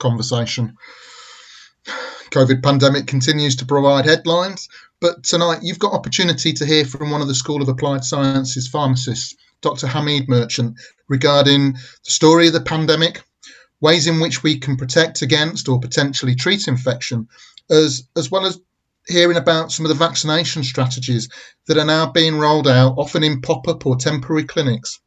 conversation. COVID pandemic continues to provide headlines, but tonight you've got opportunity to hear from one of the School of Applied Sciences pharmacists, Dr. Hamid Merchant, regarding the story of the pandemic, ways in which we can protect against or potentially treat infection, as well as hearing about some of the vaccination strategies that are now being rolled out, often in pop-up or temporary clinics.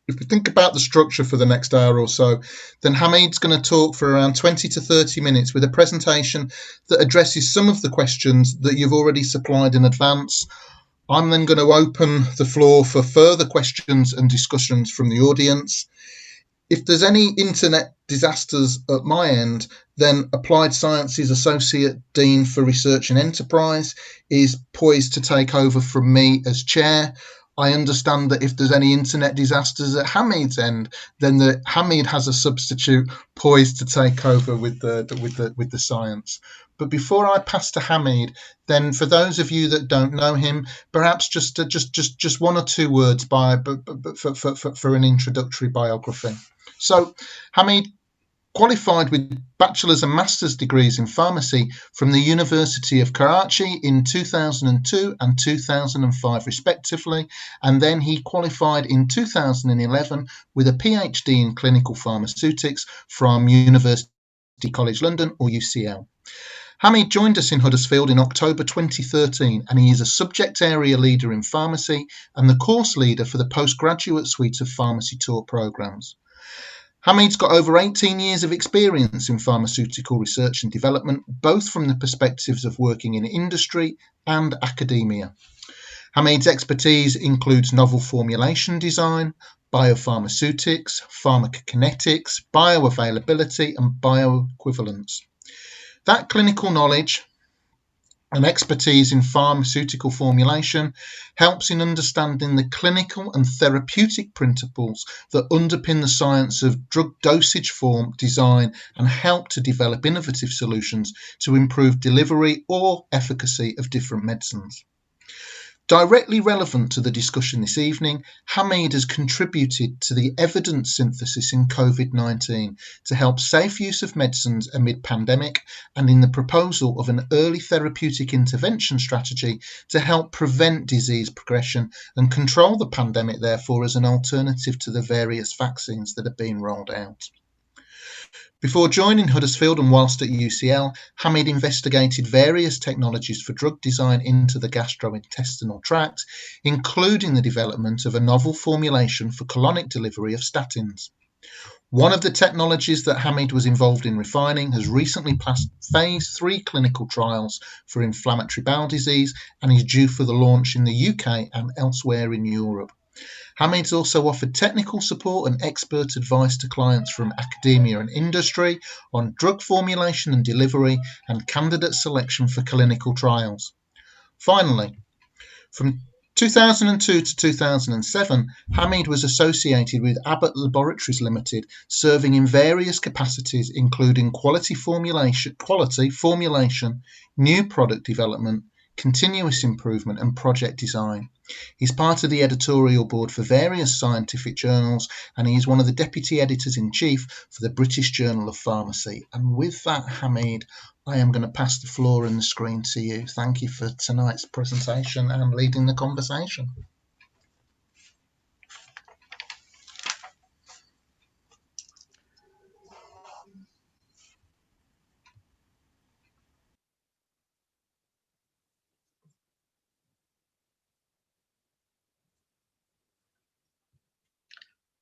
If we think about the structure for the next hour or so, then Hamid's going to talk for around 20 to 30 minutes with a presentation that addresses some of the questions that you've already supplied in advance. I'm then going to open the floor for further questions and discussions from the audience. If there's any internet disasters at my end, then Applied Sciences Associate Dean for Research and Enterprise is poised to take over from me as chair. I understand that if there's any internet disasters at Hamid's end, then Hamid has a substitute poised to take over with the science. But before I pass to Hamid, then for those of you that don't know him, perhaps just one or two words for an introductory biography. So Hamid qualified with bachelor's and master's degrees in pharmacy from the University of Karachi in 2002 and 2005 respectively, and then he qualified in 2011 with a PhD in clinical pharmaceutics from University College London, or UCL. Hamid joined us in Huddersfield in October 2013, and he is a subject area leader in pharmacy and the course leader for the postgraduate suite of pharmacy taught programs. Hamid's got over 18 years of experience in pharmaceutical research and development, both from the perspectives of working in industry and academia. Hamid's expertise includes novel formulation design, biopharmaceutics, pharmacokinetics, bioavailability, and bioequivalence. That clinical knowledge and expertise in pharmaceutical formulation helps in understanding the clinical and therapeutic principles that underpin the science of drug dosage form design and help to develop innovative solutions to improve delivery or efficacy of different medicines. Directly relevant to the discussion this evening, Hamid has contributed to the evidence synthesis in COVID-19 to help safe use of medicines amid pandemic and in the proposal of an early therapeutic intervention strategy to help prevent disease progression and control the pandemic, therefore, as an alternative to the various vaccines that are being rolled out. Before joining Huddersfield and whilst at UCL, Hamid investigated various technologies for drug design into the gastrointestinal tract, including the development of a novel formulation for colonic delivery of statins. One of the technologies that Hamid was involved in refining has recently passed phase 3 clinical trials for inflammatory bowel disease and is due for the launch in the UK and elsewhere in Europe. Hamid's also offered technical support and expert advice to clients from academia and industry on drug formulation and delivery and candidate selection for clinical trials. Finally, from 2002 to 2007, Hamid was associated with Abbott Laboratories Limited, serving in various capacities, including quality formulation, new product development, continuous improvement, and project design. He's part of the editorial board for various scientific journals, and he is one of the deputy editors-in-chief for the British Journal of Pharmacy. And with that, Hamid, I am going to pass the floor and the screen to you. Thank you for tonight's presentation and leading the conversation.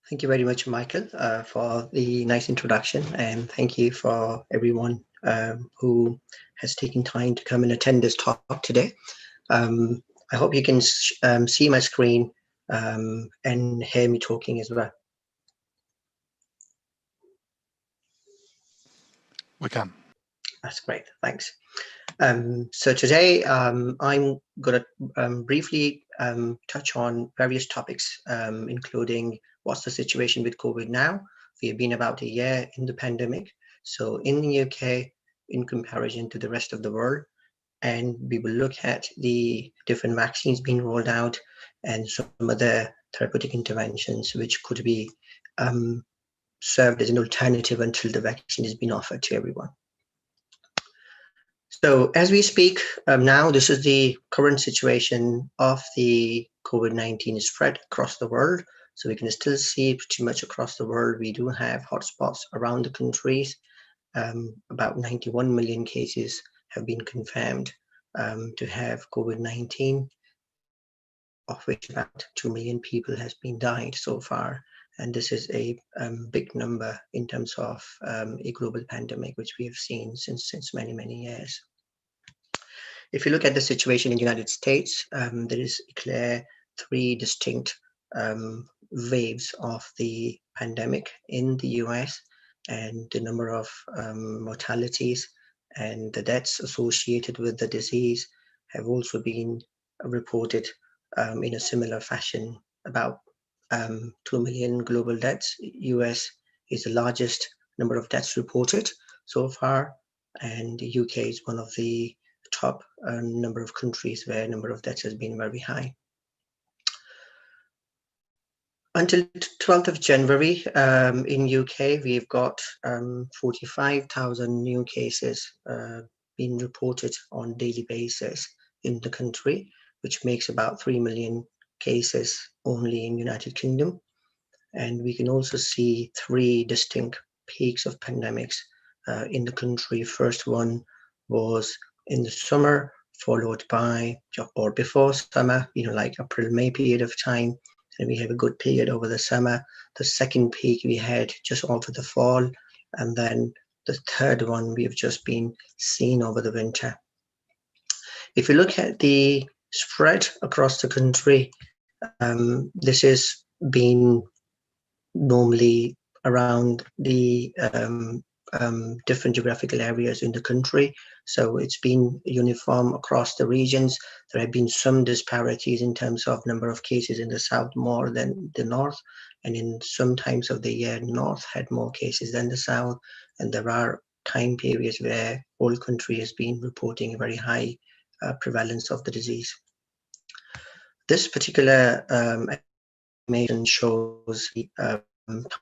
Thank you very much, Michael, for the nice introduction, and thank you for everyone who has taken time to come and attend this talk today. I hope you can see my screen and hear me talking as well. We can. That's great, thanks. So today I'm going to briefly touch on various topics, including what's the situation with COVID now. We have been about a year in the pandemic, so in the UK in comparison to the rest of the world, and we will look at the different vaccines being rolled out and some other therapeutic interventions which could be served as an alternative until the vaccine has been offered to everyone. So as we speak now, this is the current situation of the COVID-19 spread across the world. So we can still see pretty much across the world, we do have hotspots around the countries. About 91 million cases have been confirmed to have COVID-19, of which about 2 million people has been died so far. And this is a big number in terms of a global pandemic, which we have seen since many, many years. If you look at the situation in the United States, there is clear three distinct waves of the pandemic in the US, and the number of mortalities and the deaths associated with the disease have also been reported in a similar fashion. About 2 million global deaths. US is the largest number of deaths reported so far, and the UK is one of the top number of countries where number of deaths has been very high. Until 12th of January in UK, we've got 45,000 new cases being reported on daily basis in the country, which makes about 3 million cases only in United Kingdom. And we can also see three distinct peaks of pandemics in the country. First one was in the summer, followed by, or before summer, like April, May period of time. And we have a good period over the summer. The second peak we had just over the fall. And then the third one we have just been seeing over the winter. If you look at the spread across the country, this has been normally around the different geographical areas in the country. So it's been uniform across the regions. There have been some disparities in terms of number of cases in the south more than the north, and in some times of the year, north had more cases than the south, and there are time periods where whole country has been reporting a very high prevalence of the disease. This particular animation shows the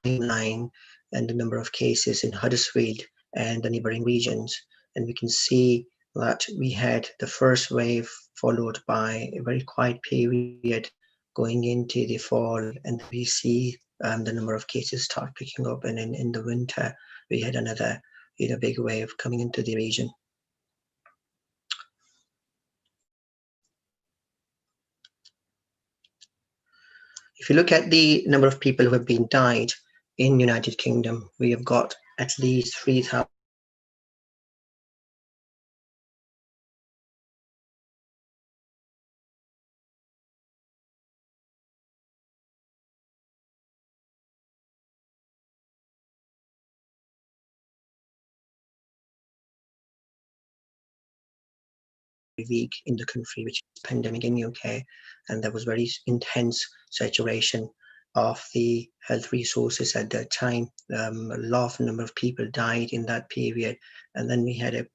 timeline and the number of cases in Huddersfield and the neighboring regions. And we can see that we had the first wave followed by a very quiet period going into the fall, and we see the number of cases start picking up, and in the winter we had another big wave coming into the region. If you look at the number of people who have been died in United Kingdom, we have got at least 3,000 week in the country, which is pandemic in UK, and there was very intense saturation of the health resources at that time. A large number of people died in that period, and then we had a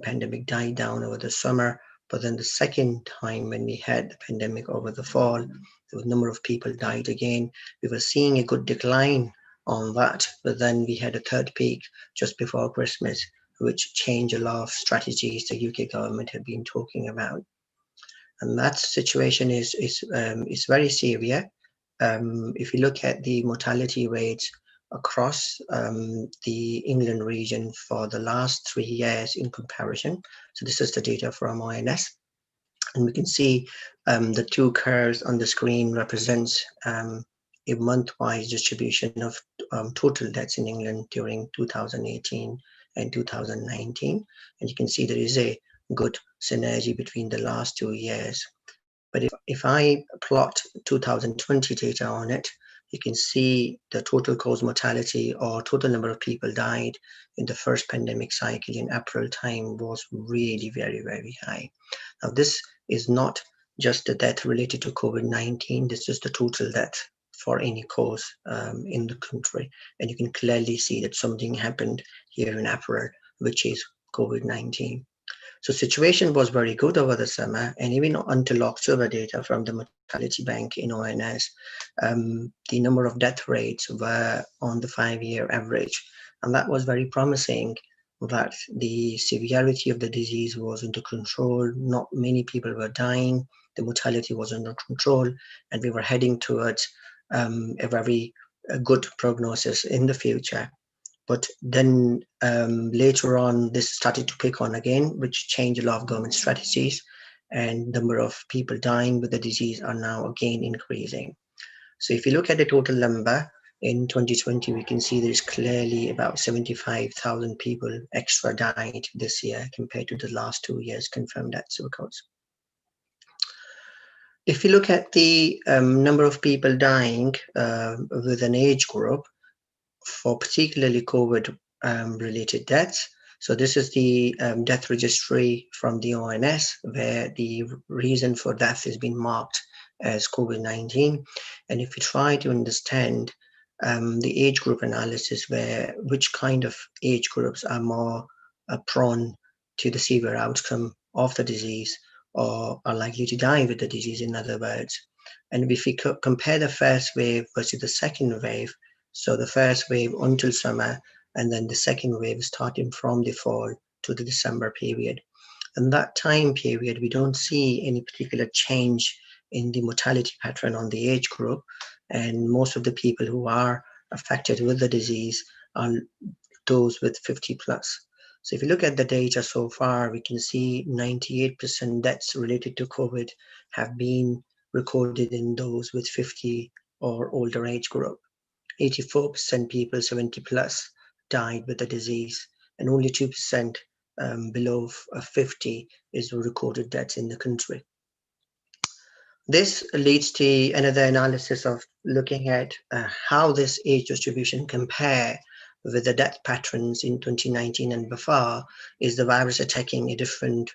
pandemic die down over the summer. But then the second time when we had the pandemic over the fall, there was a number of people died again. We were seeing a good decline on that, but then we had a third peak just before Christmas, which changed a lot of strategies the UK government had been talking about. And that situation is very severe. If you look at the mortality rates across the England region for the last 3 years in comparison, so this is the data from ONS, and we can see the two curves on the screen represents a month-wise distribution of total deaths in England during 2018 and 2019, and you can see there is a good synergy between the last 2 years. But if I plot 2020 data on it, you can see the total cause mortality or total number of people died in the first pandemic cycle in April time was really very, very high. Now this is not just the death related to COVID-19, this is the total death for any cause in the country. And you can clearly see that something happened here in April, which is COVID-19. So situation was very good over the summer, and even until October data from the mortality bank in ONS, the number of death rates were on the 5-year average, and that was very promising that the severity of the disease was under control. Not many people were dying. The mortality was under control, and we were heading towards a very good prognosis in the future. But then later on, this started to pick on again, which changed a lot of government strategies, and number of people dying with the disease are now again increasing. So if you look at the total number in 2020, we can see there's clearly about 75,000 people extra died this year compared to the last 2 years confirmed deaths records. If you look at the number of people dying with an age group for particularly COVID related deaths. So this is the death registry from the ONS, where the reason for death has been marked as COVID-19. And if you try to understand the age group analysis, which kind of age groups are more prone to the severe outcome of the disease, or are likely to die with the disease, in other words. And if we compare the first wave versus the second wave, so the first wave until summer, and then the second wave starting from the fall to the December period. And that time period, we don't see any particular change in the mortality pattern on the age group. And most of the people who are affected with the disease are those with 50 plus. So if you look at the data so far, we can see 98% deaths related to COVID have been recorded in those with 50 or older age group. 84% people 70 plus died with the disease, and only 2% below 50 is recorded deaths in the country. This leads to another analysis of looking at how this age distribution compare with the death patterns in 2019 and before. Is the virus attacking a different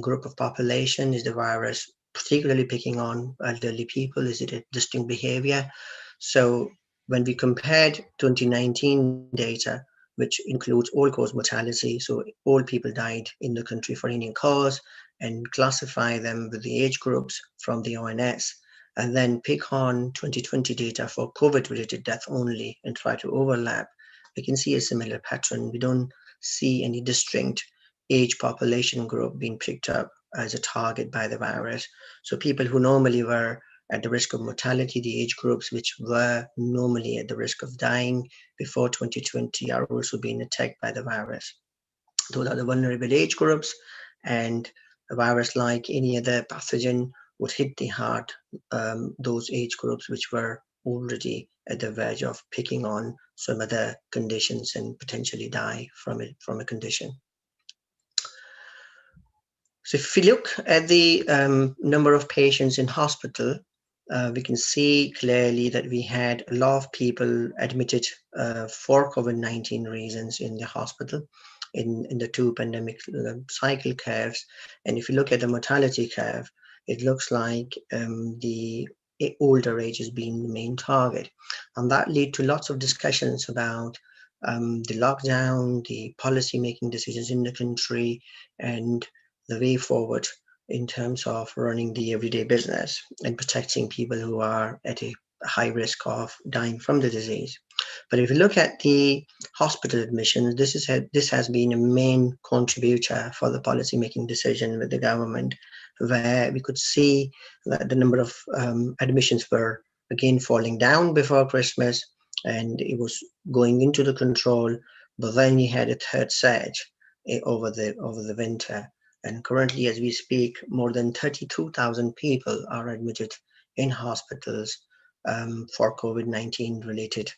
group of population? Is the virus particularly picking on elderly people? Is it a distinct behavior? So when we compared 2019 data, which includes all-cause mortality, so all people died in the country for any cause, and classify them with the age groups from the ONS, and then pick on 2020 data for COVID-related death only and try to overlap, we can see a similar pattern. We don't see any distinct age population group being picked up as a target by the virus. So people who normally were at the risk of mortality, the age groups which were normally at the risk of dying before 2020 are also being attacked by the virus. Those are the vulnerable age groups, and a virus, like any other pathogen, would hit the heart those age groups which were already at the verge of picking on some other conditions and potentially die from a condition. So if we look at the number of patients in hospital, we can see clearly that we had a lot of people admitted for COVID-19 reasons in the hospital in the two pandemic cycle curves. And if you look at the mortality curve, it looks like the older age has been the main target. And that led to lots of discussions about the lockdown, the policy making decisions in the country, and the way forward in terms of running the everyday business and protecting people who are at a high risk of dying from the disease. But if you look at the hospital admissions, this has been a main contributor for the policy-making decision with the government, where we could see that the number of admissions were again falling down before Christmas, and it was going into the control. But then you had a third surge over the winter. And currently, as we speak, more than 32,000 people are admitted in hospitals for COVID-19 related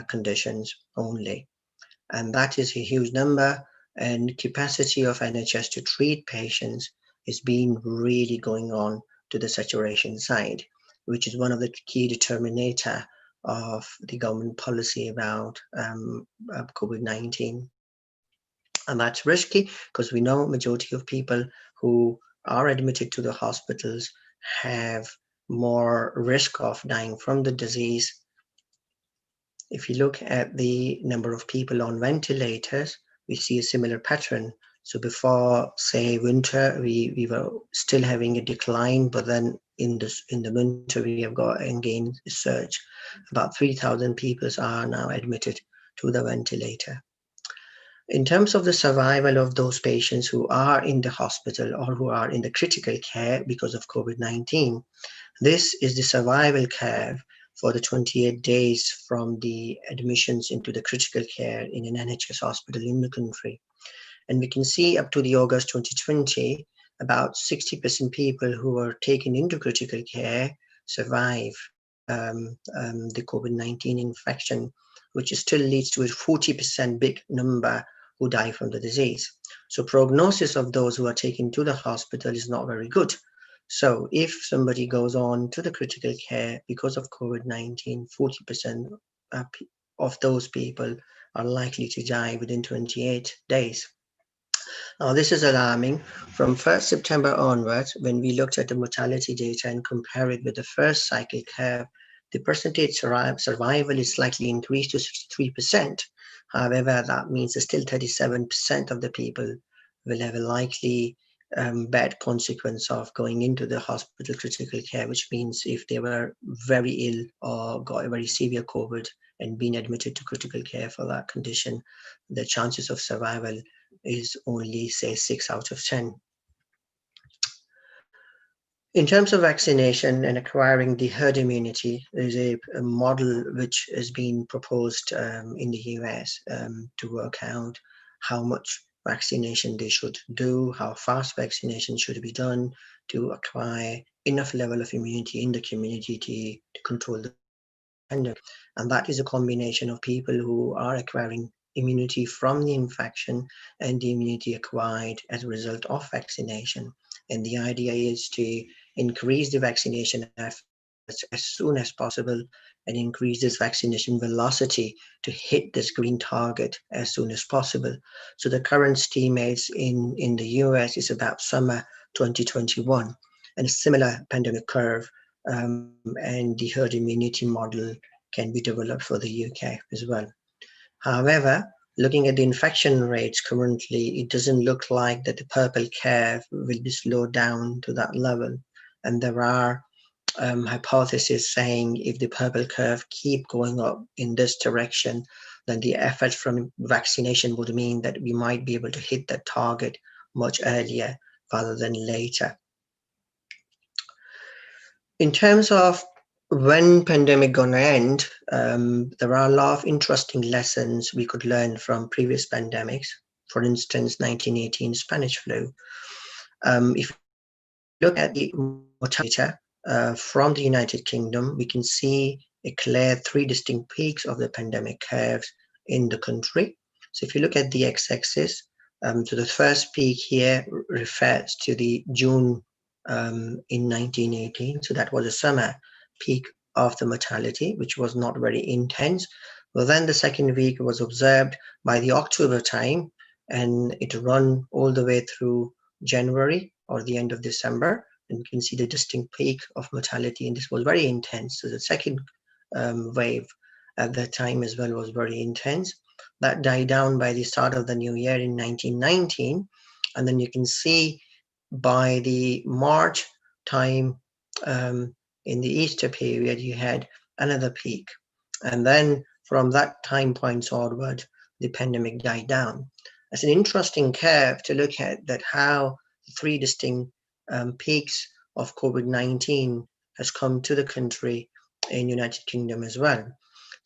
conditions only. And that is a huge number, and capacity of NHS to treat patients is being really going on to the saturation side, which is one of the key determinator of the government policy about COVID-19. And that's risky because we know majority of people who are admitted to the hospitals have more risk of dying from the disease. If you look at the number of people on ventilators, we see a similar pattern. So before, say, winter, we were still having a decline, but then in the winter we have got again a surge. About 3,000 people are now admitted to the ventilator. In terms of the survival of those patients who are in the hospital or who are in the critical care because of COVID-19, this is the survival curve for the 28 days from the admissions into the critical care in an NHS hospital in the country. And we can see up to the August 2020, about 60% people who were taken into critical care survive the COVID-19 infection, which still leads to a 40% big number who die from the disease. So prognosis of those who are taken to the hospital is not very good. So if somebody goes on to the critical care because of COVID-19, 40% of those people are likely to die within 28 days. Now, this is alarming. From 1st September onwards, when we looked at the mortality data and compare it with the first cycle curve, the percentage survival is slightly increased to 63%. However, that means still 37% of the people will have a likely bad consequence of going into the hospital critical care, which means if they were very ill or got a very severe COVID and been admitted to critical care for that condition, the chances of survival is only, say, 6 out of 10. In terms of vaccination and acquiring the herd immunity, there is a model which has been proposed in the US to work out how much vaccination they should do, how fast vaccination should be done to acquire enough level of immunity in the community to control the pandemic. And that is a combination of people who are acquiring immunity from the infection and the immunity acquired as a result of vaccination. And the idea is to increase the vaccination efforts as soon as possible and increase this vaccination velocity to hit this green target as soon as possible. So the current estimates in the US is about summer 2021, and a similar pandemic curve and the herd immunity model can be developed for the UK as well. However, looking at the infection rates currently, it doesn't look like that the purple curve will be slowed down to that level. And there are hypotheses saying if the purple curve keep going up in this direction, then the effort from vaccination would mean that we might be able to hit that target much earlier rather than later. In terms of when pandemic gonna end, there are a lot of interesting lessons we could learn from previous pandemics. For instance, 1918 Spanish flu. If we look at the mortality data from the United Kingdom, we can see a clear 3 distinct peaks of the pandemic curves in the country. So if you look at the x-axis, so the first peak here refers to the June in 1918. So that was a summer peak of the mortality, which was not very intense. Well, then the second week was observed by the October time, and it run all the way through January or the end of December. And you can see the distinct peak of mortality, and this was very intense. So the second wave at that time as well was very intense. That died down by the start of the new year in 1919. And then you can see by the March time in the Easter period, you had another peak. And then from that time point onward, the pandemic died down. It's an interesting curve to look at that how 3 distinct peaks of COVID-19 has come to the country in United Kingdom as well.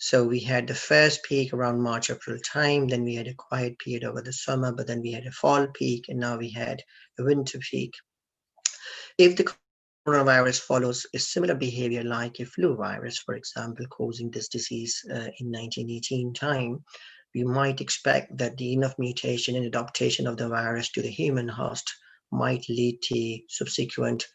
So we had the first peak around March, April time, then we had a quiet period over the summer, but then we had a fall peak, and now we had a winter peak. If the coronavirus follows a similar behavior like a flu virus, for example, causing this disease in 1918 time, we might expect that the enough mutation and adaptation of the virus to the human host might lead to subsequent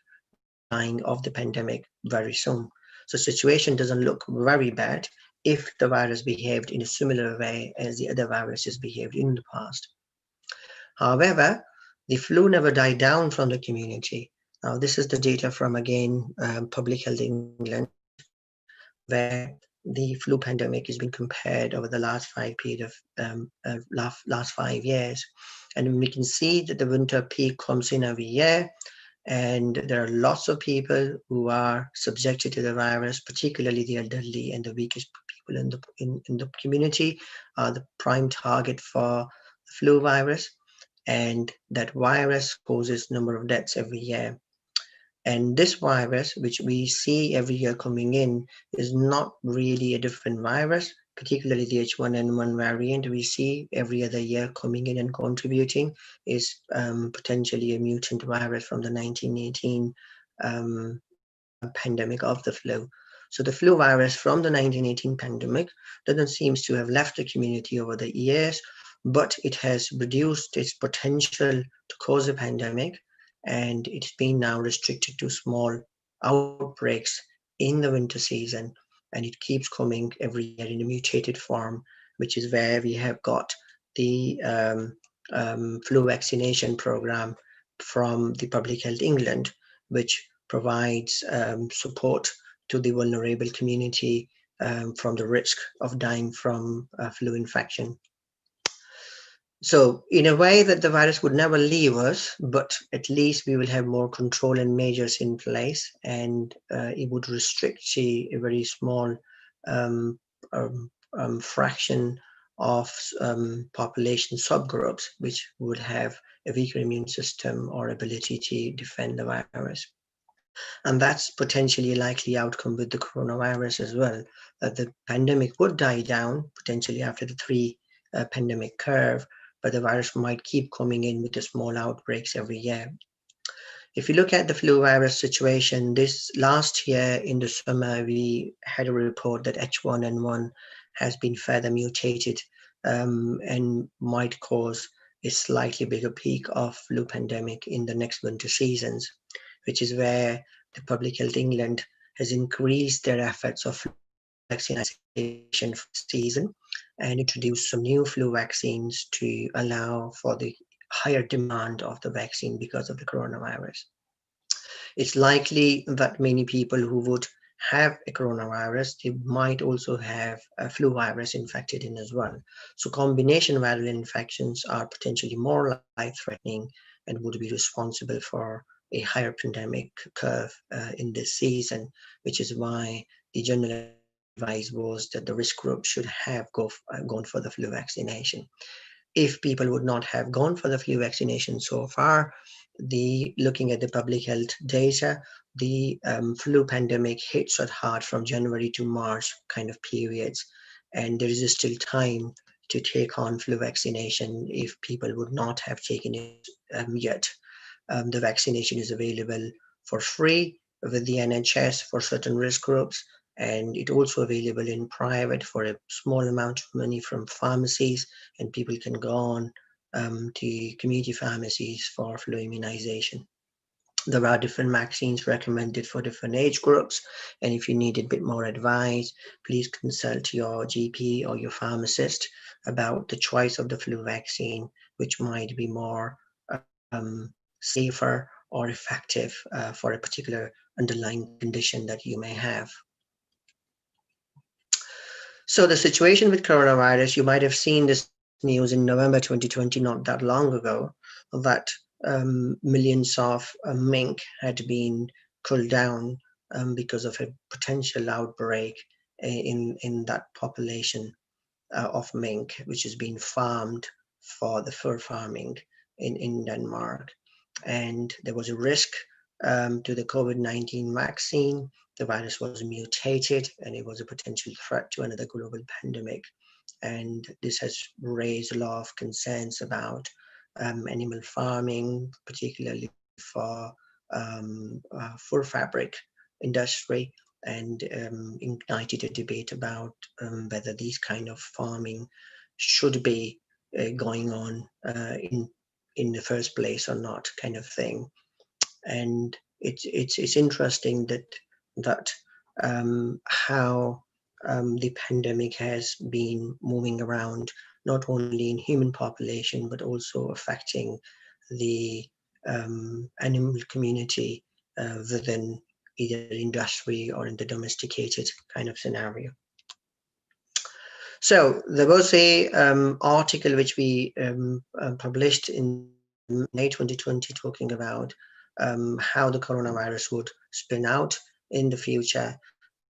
dying of the pandemic very soon. So the situation doesn't look very bad if the virus behaved in a similar way as the other viruses behaved in the past. However, the flu never died down from the community. Now, this is the data from, again, Public Health England, where the flu pandemic has been compared over the last last 5 years, and we can see that the winter peak comes in every year, and there are lots of people who are subjected to the virus, particularly the elderly and the weakest people in the community are the prime target for the flu virus, and that virus causes number of deaths every year. And this virus, which we see every year coming in, is not really a different virus, particularly the H1N1 variant we see every other year coming in and contributing is potentially a mutant virus from the 1918 pandemic of the flu. So the flu virus from the 1918 pandemic doesn't seem to have left the community over the years, but it has reduced its potential to cause a pandemic, and it's been now restricted to small outbreaks in the winter season, and it keeps coming every year in a mutated form, which is where we have got the flu vaccination program from the Public Health England, which provides support to the vulnerable community from the risk of dying from flu infection. So in a way that the virus would never leave us, but at least we will have more control and measures in place, and it would restrict a very small fraction of population subgroups which would have a weaker immune system or ability to defend the virus. And that's potentially a likely outcome with the coronavirus as well, that the pandemic would die down potentially after the three pandemic curve, but the virus might keep coming in with the small outbreaks every year. If you look at the flu virus situation, this last year in the summer, we had a report that H1N1 has been further mutated and might cause a slightly bigger peak of flu pandemic in the next winter seasons, which is where the Public Health England has increased their efforts of vaccination season and introduced some new flu vaccines to allow for the higher demand of the vaccine because of the coronavirus. It's likely that many people who would have a coronavirus, they might also have a flu virus infected in as well. So combination viral infections are potentially more life-threatening and would be responsible for a higher pandemic curve in this season, which is why the general advice was that the risk group should have gone for the flu vaccination. If people would not have gone for the flu vaccination so far, looking at the public health data, the flu pandemic hits us hard from January to March kind of periods, and there is still time to take on flu vaccination if people would not have taken it yet. The vaccination is available for free with the NHS for certain risk groups, and it's also available in private for a small amount of money from pharmacies, and people can go on to community pharmacies for flu immunization. There are different vaccines recommended for different age groups, and if you need a bit more advice, please consult your GP or your pharmacist about the choice of the flu vaccine, which might be more safer or effective for a particular underlying condition that you may have. So the situation with coronavirus, you might have seen this news in November 2020, not that long ago, that millions of mink had been culled down because of a potential outbreak in that population of mink, which has been farmed for the fur farming in Denmark. And there was a risk to the COVID-19 vaccine. The virus was mutated and it was a potential threat to another global pandemic. And this has raised a lot of concerns about animal farming, particularly for fur fabric industry, and ignited a debate about whether these kind of farming should be going on in the first place or not, kind of thing. And it's interesting that how the pandemic has been moving around, not only in human population, but also affecting the animal community within either industry or in the domesticated kind of scenario. So there was a article which we published in May 2020 talking about how the coronavirus would spin out in the future.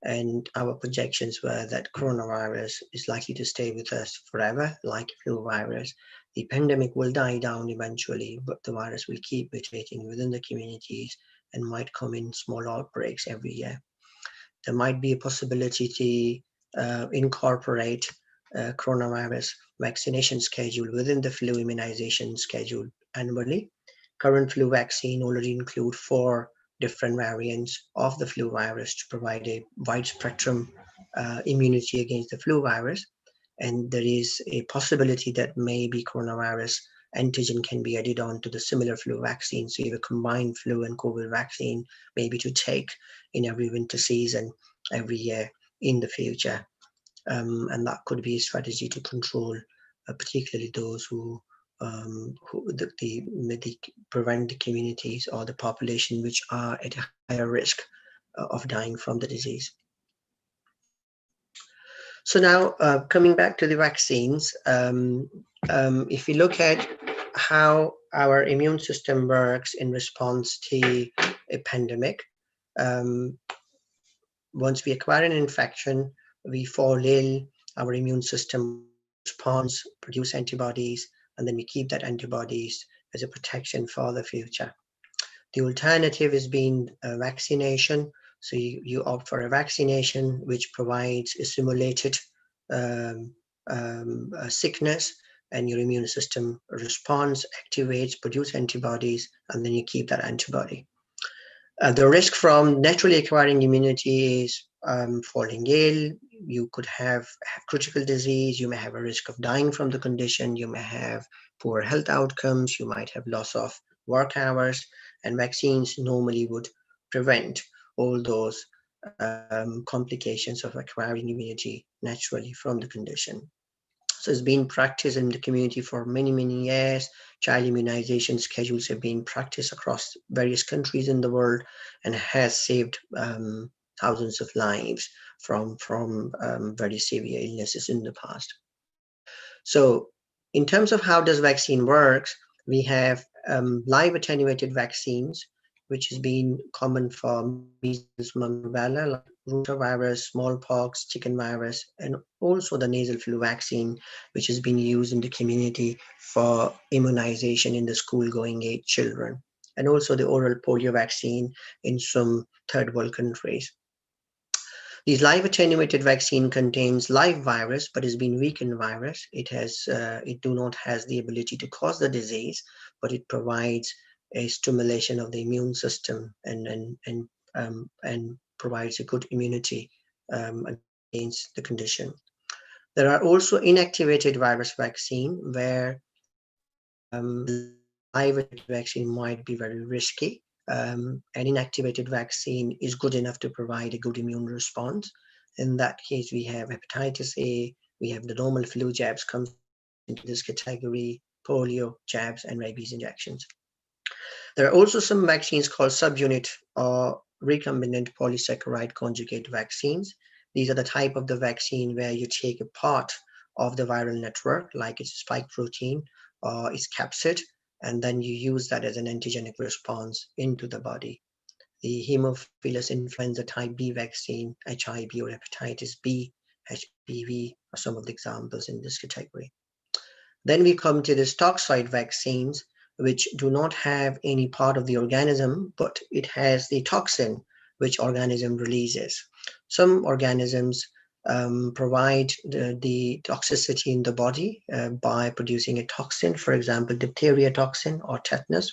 And our projections were that coronavirus is likely to stay with us forever, like flu virus. The pandemic will die down eventually, but the virus will keep mutating within the communities and might come in small outbreaks every year. There might be a possibility to incorporate coronavirus vaccination schedule within the flu immunization schedule annually. Current flu vaccine already include 4 different variants of the flu virus to provide a wide spectrum immunity against the flu virus. And there is a possibility that maybe coronavirus antigen can be added on to the similar flu vaccine. So you have a combined flu and COVID vaccine, maybe to take in every winter season, every year in the future. And that could be a strategy to control, particularly those who prevent the communities or the population which are at a higher risk of dying from the disease. So now, coming back to the vaccines, if you look at how our immune system works in response to a pandemic, once we acquire an infection, we fall ill, our immune system responds, produce antibodies, and then we keep that antibodies as a protection for the future. The alternative is being vaccination. So you opt for a vaccination which provides a simulated sickness, and your immune system responds, activates, produce antibodies, and then you keep that antibody. The risk from naturally acquiring immunity is falling ill. You could have critical disease. You may have a risk of dying from the condition. You may have poor health outcomes. You might have loss of work hours. And vaccines normally would prevent all those complications of acquiring immunity naturally from the condition. So it's been practiced in the community for many, many years. Child immunization schedules have been practiced across various countries in the world and has saved thousands of lives from very severe illnesses in the past. So in terms of how does vaccine works, we have live attenuated vaccines, which has been common for measles, mumps, rubella, like rotavirus, smallpox, chicken virus, and also the nasal flu vaccine, which has been used in the community for immunization in the school-going age children, and also the oral polio vaccine in some third world countries. These live attenuated vaccine contains live virus, but has been weakened virus. It do not has the ability to cause the disease, but it provides a stimulation of the immune system and provides a good immunity against the condition. There are also inactivated virus vaccine where live vaccine might be very risky. An inactivated vaccine is good enough to provide a good immune response. In that case, we have hepatitis A, we have the normal flu jabs comes into this category, polio jabs, and rabies injections. There are also some vaccines called subunit or recombinant polysaccharide conjugate vaccines. These are the type of the vaccine where you take a part of the viral network, like its spike protein or its capsid, and then you use that as an antigenic response into the body. The Haemophilus influenza type B vaccine, HIV or hepatitis B, HPV are some of the examples in this category. Then we come to the toxoid vaccines, which do not have any part of the organism, but it has the toxin which organism releases. Some organisms provide the toxicity in the body by producing a toxin, for example, diphtheria toxin or tetanus.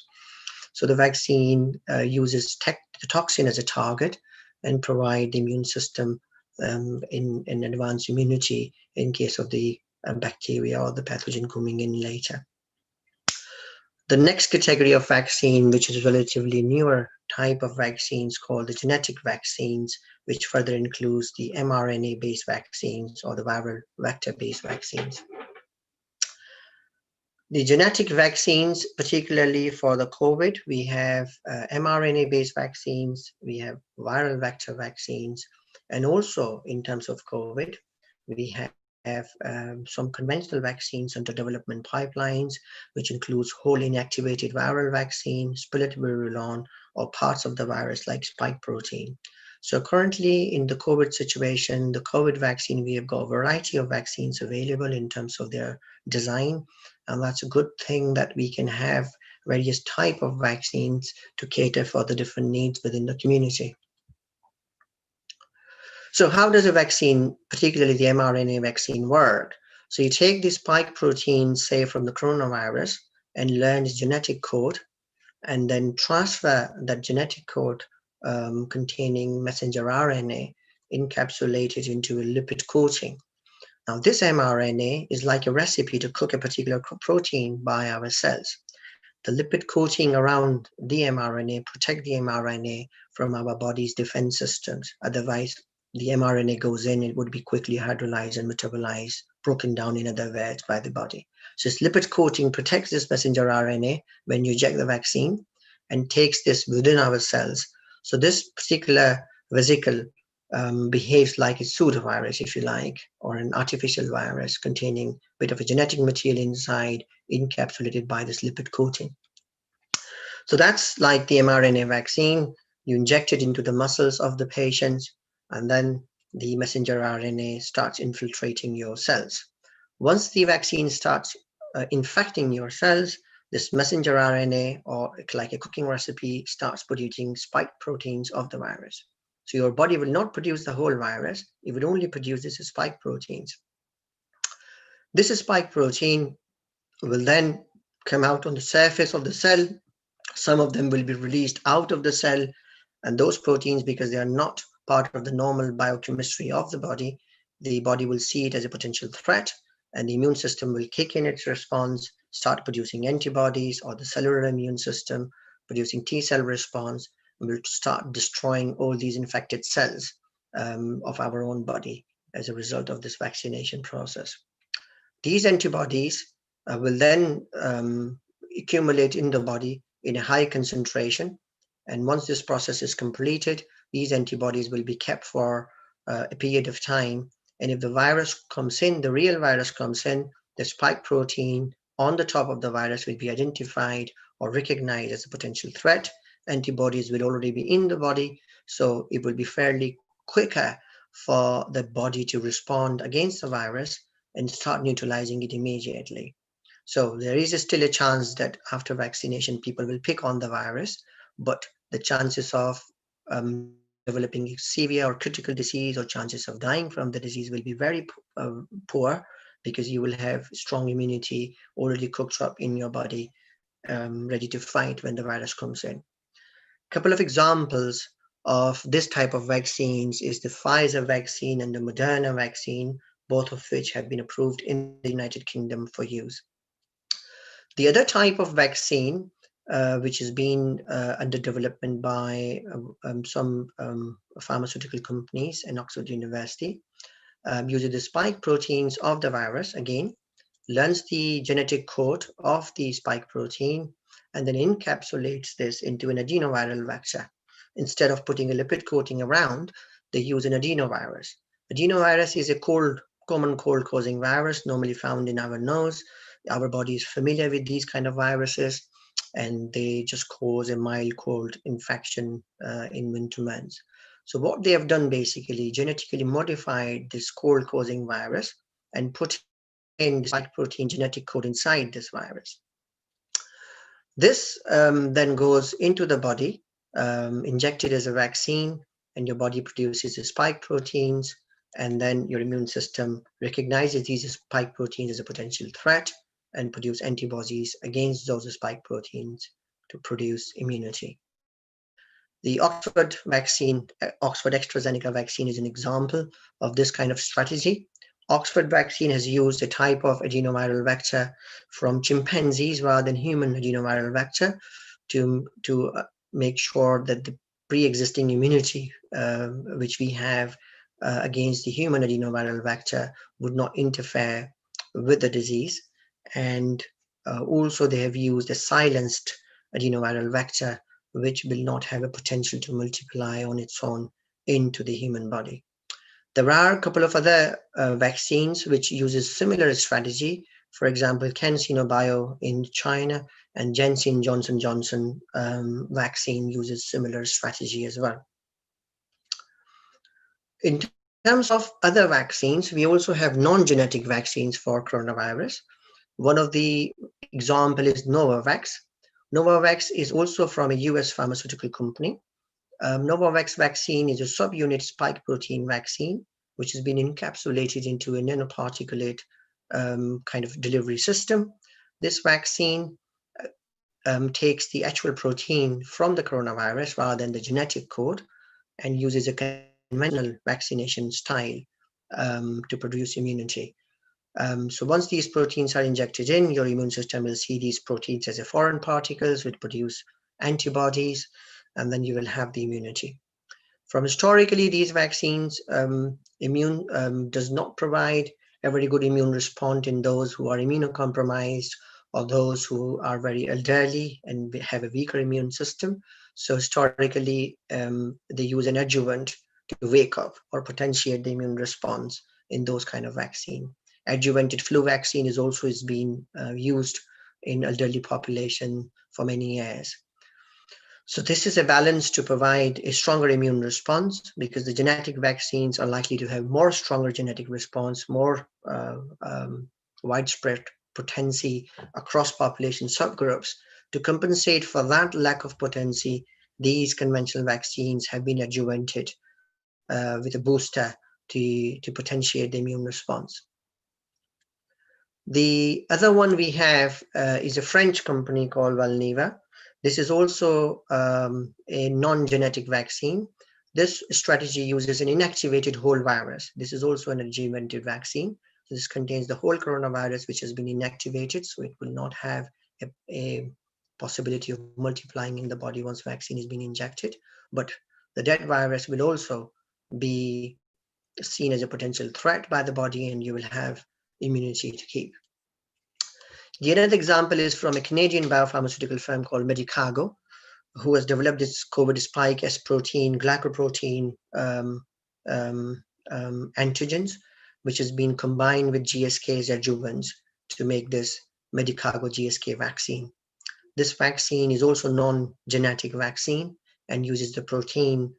So the vaccine uses the toxin as a target and provide the immune system in advanced immunity in case of the bacteria or the pathogen coming in later. The next category of vaccine, which is relatively newer type of vaccines called the genetic vaccines, which further includes the mRNA-based vaccines or the viral vector-based vaccines. The genetic vaccines, particularly for the COVID, we have mRNA-based vaccines, we have viral vector vaccines, and also in terms of COVID, we have have some conventional vaccines under development pipelines, which includes whole inactivated viral vaccine, spillover or parts of the virus like spike protein. So currently in the COVID situation, the COVID vaccine, we have got a variety of vaccines available in terms of their design. And that's a good thing that we can have various type of vaccines to cater for the different needs within the community. So how does a vaccine, particularly the mRNA vaccine, work? So you take the spike protein, say from the coronavirus, and learn its genetic code, and then transfer that genetic code containing messenger RNA, encapsulate it into a lipid coating. Now this mRNA is like a recipe to cook a particular protein by our cells. The lipid coating around the mRNA protect the mRNA from our body's defense systems. Otherwise, the mRNA goes in, it would be quickly hydrolyzed and metabolized, broken down in other words by the body. So this lipid coating protects this messenger RNA when you inject the vaccine and takes this within our cells. So this particular vesicle behaves like a pseudovirus, if you like, or an artificial virus containing a bit of a genetic material inside, encapsulated by this lipid coating. So that's like the mRNA vaccine. You inject it into the muscles of the patient, and then the messenger RNA starts infiltrating your cells. Once the vaccine starts infecting your cells, this messenger RNA, or like a cooking recipe, starts producing spike proteins of the virus. So your body will not produce the whole virus, it will only produce these spike proteins. This spike protein will then come out on the surface of the cell. Some of them will be released out of the cell, and those proteins, because they are not part of the normal biochemistry of the body will see it as a potential threat, and the immune system will kick in its response, start producing antibodies, or the cellular immune system producing T-cell response, and will start destroying all these infected cells of our own body as a result of this vaccination process. These antibodies will then accumulate in the body in a high concentration. And once this process is completed, these antibodies will be kept for a period of time. And if the virus comes in, the real virus comes in, the spike protein on the top of the virus will be identified or recognized as a potential threat. Antibodies will already be in the body, so it will be fairly quicker for the body to respond against the virus and start neutralizing it immediately. So there is still a chance that after vaccination, people will pick on the virus, but the chances of developing severe or critical disease or chances of dying from the disease will be very poor, because you will have strong immunity already cooked up in your body, ready to fight when the virus comes in. A couple of examples of this type of vaccines is the Pfizer vaccine and the Moderna vaccine, both of which have been approved in the United Kingdom for use. The other type of vaccine, which has been under development by some pharmaceutical companies and Oxford University, uses the spike proteins of the virus, again, learns the genetic code of the spike protein, and then encapsulates this into an adenoviral vector. Instead of putting a lipid coating around, they use an adenovirus. Adenovirus is a common cold-causing virus normally found in our nose. Our body is familiar with these kind of viruses, and they just cause a mild cold infection in winter months. So what they have done, basically genetically modified this cold-causing virus and put in the spike protein genetic code inside this virus. This then goes into the body, injected as a vaccine, and your body produces the spike proteins, and then your immune system recognizes these spike proteins as a potential threat and produce antibodies against those spike proteins to produce immunity. The Oxford vaccine, Oxford AstraZeneca vaccine, is an example of this kind of strategy. Oxford vaccine has used a type of adenoviral vector from chimpanzees rather than human adenoviral vector to make sure that the pre-existing immunity which we have against the human adenoviral vector would not interfere with the disease. And also they have used a silenced adenoviral vector, which will not have a potential to multiply on its own into the human body. There are a couple of other vaccines which uses similar strategy. For example, CanSino Bio in China and Janssen Johnson Johnson vaccine uses similar strategy as well. In terms of other vaccines, we also have non-genetic vaccines for coronavirus. One of the example is Novavax. Novavax is also from a US pharmaceutical company. Novavax vaccine is a subunit spike protein vaccine, which has been encapsulated into a nanoparticulate kind of delivery system. This vaccine takes the actual protein from the coronavirus rather than the genetic code and uses a conventional vaccination style to produce immunity. So once these proteins are injected in, your immune system will see these proteins as a foreign particles, which produce antibodies, and then you will have the immunity. From historically, these vaccines does not provide a very good immune response in those who are immunocompromised or those who are very elderly and have a weaker immune system. So historically, they use an adjuvant to wake up or potentiate the immune response in those kind of vaccine. Adjuvanted flu vaccine is also been used in elderly population for many years. So this is a balance to provide a stronger immune response, because the genetic vaccines are likely to have more stronger genetic response, more widespread potency across population subgroups. To compensate for that lack of potency, these conventional vaccines have been adjuvanted with a booster to potentiate the immune response. The other one we have is a French company called Valneva. This is also a non-genetic vaccine. This strategy uses an inactivated whole virus. This is also an adjuvanted vaccine. So this contains the whole coronavirus, which has been inactivated, so it will not have a possibility of multiplying in the body once vaccine has been injected. But the dead virus will also be seen as a potential threat by the body, and you will have immunity to keep. The other example is from a Canadian biopharmaceutical firm called Medicago, who has developed this COVID spike S protein, glycoprotein antigens, which has been combined with GSK's adjuvants to make this Medicago GSK vaccine. This vaccine is also non-genetic vaccine and uses the protein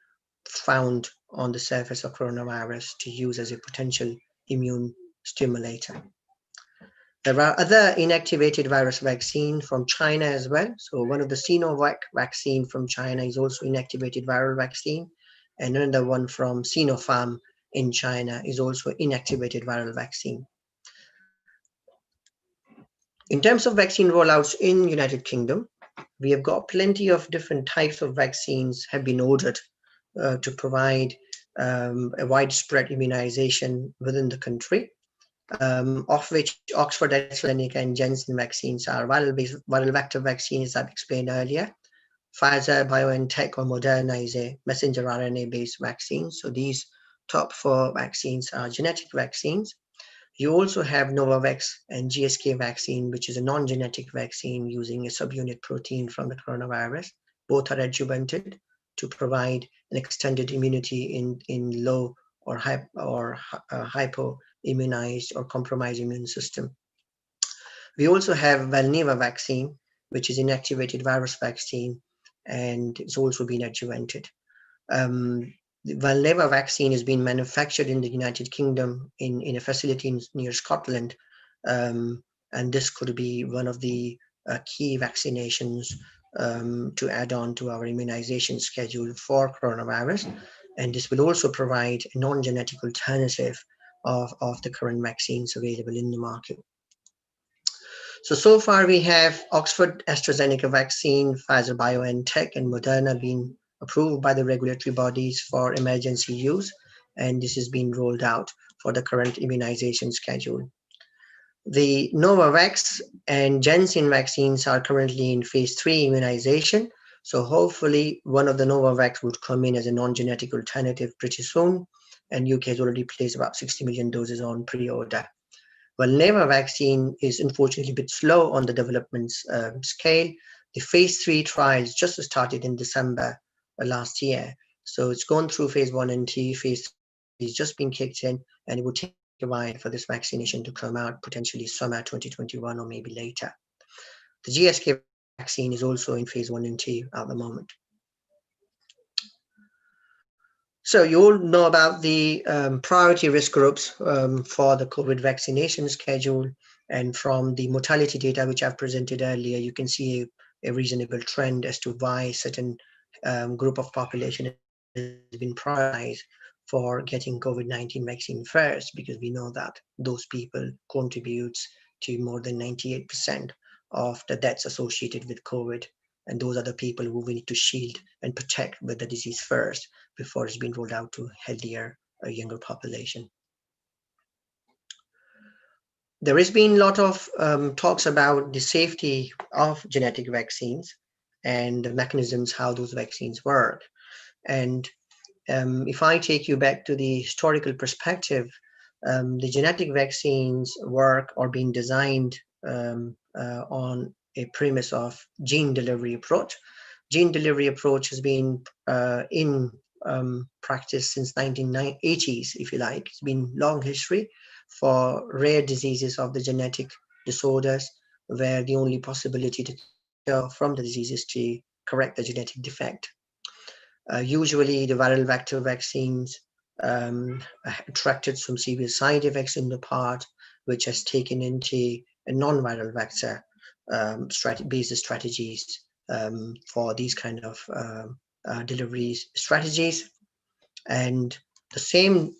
found on the surface of coronavirus to use as a potential immune stimulator. There are other inactivated virus vaccine from China as well. So one of the Sinovac vaccine from China is also inactivated viral vaccine, and another one from Sinopharm in China is also inactivated viral vaccine. In terms of vaccine rollouts in United Kingdom, we have got plenty of different types of vaccines have been ordered to provide a widespread immunization within the country. Of which Oxford AstraZeneca and Janssen vaccines are viral vector vaccines, I've explained earlier. Pfizer, BioNTech, or Moderna is a messenger RNA-based vaccine. So these top 4 vaccines are genetic vaccines. You also have Novavax and GSK vaccine, which is a non-genetic vaccine using a subunit protein from the coronavirus. Both are adjuvanted to provide an extended immunity in low or hypo-immunized or compromised immune system. We also have Valneva vaccine, which is inactivated virus vaccine, and it's also been adjuvanted. The Valneva vaccine is being manufactured in the United Kingdom in a facility near Scotland, and this could be one of the key vaccinations to add on to our immunization schedule for coronavirus. And this will also provide a non-genetic alternative of the current vaccines available in the market. So far we have Oxford AstraZeneca vaccine, Pfizer BioNTech, and Moderna being approved by the regulatory bodies for emergency use, and this is being rolled out for the current immunization schedule. The Novavax and Janssen vaccines are currently in phase 3 immunization. So hopefully one of the Novavax would come in as a non-genetic alternative pretty soon. And UK has already placed about 60 million doses on pre-order. Valneva vaccine is unfortunately a bit slow on the development scale. The phase 3 trials just started in December last year. So it's gone through phase 1 and 2, phase is just being kicked in, and it would take a while for this vaccination to come out, potentially summer 2021 or maybe later. The GSK vaccine is also in phase 1 and 2 at the moment. So you all know about the priority risk groups for the COVID vaccination schedule, and from the mortality data which I've presented earlier, you can see a reasonable trend as to why certain group of population has been prioritized for getting COVID-19 vaccine first, because we know that those people contributes to more than 98% of the deaths associated with COVID. And those are the people who we need to shield and protect with the disease first before it's been rolled out to healthier, younger population. There has been a lot of talks about the safety of genetic vaccines and the mechanisms how those vaccines work. And if I take you back to the historical perspective, the genetic vaccines work or being designed on a premise of gene delivery approach. Gene delivery approach has been in practice since 1980s, if you like. It's been long history for rare diseases of the genetic disorders, where the only possibility to cure from the disease is to correct the genetic defect. Usually the viral vector vaccines attracted some severe side effects in the part, which has taken into a non-viral vector based strategies for these kind of delivery strategies. And the same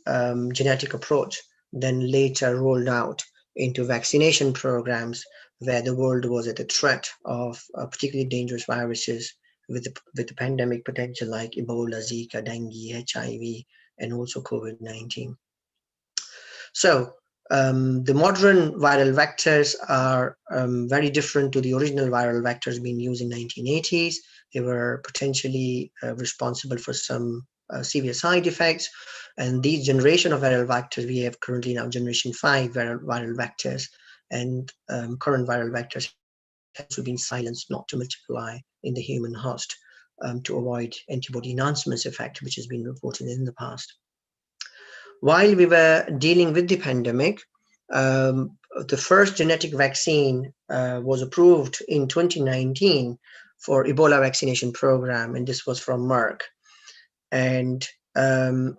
genetic approach then later rolled out into vaccination programs, where the world was at the threat of particularly dangerous viruses with the pandemic potential like Ebola, Zika, dengue, HIV, and also COVID-19. So the modern viral vectors are very different to the original viral vectors being used in 1980s. They were potentially responsible for some severe side effects. And these generation of viral vectors, we have currently now generation 5 viral vectors, and current viral vectors have also been silenced not to multiply in the human host to avoid antibody enhancement effect, which has been reported in the past. While we were dealing with the pandemic, the first genetic vaccine was approved in 2019 for Ebola vaccination program, and this was from Merck. And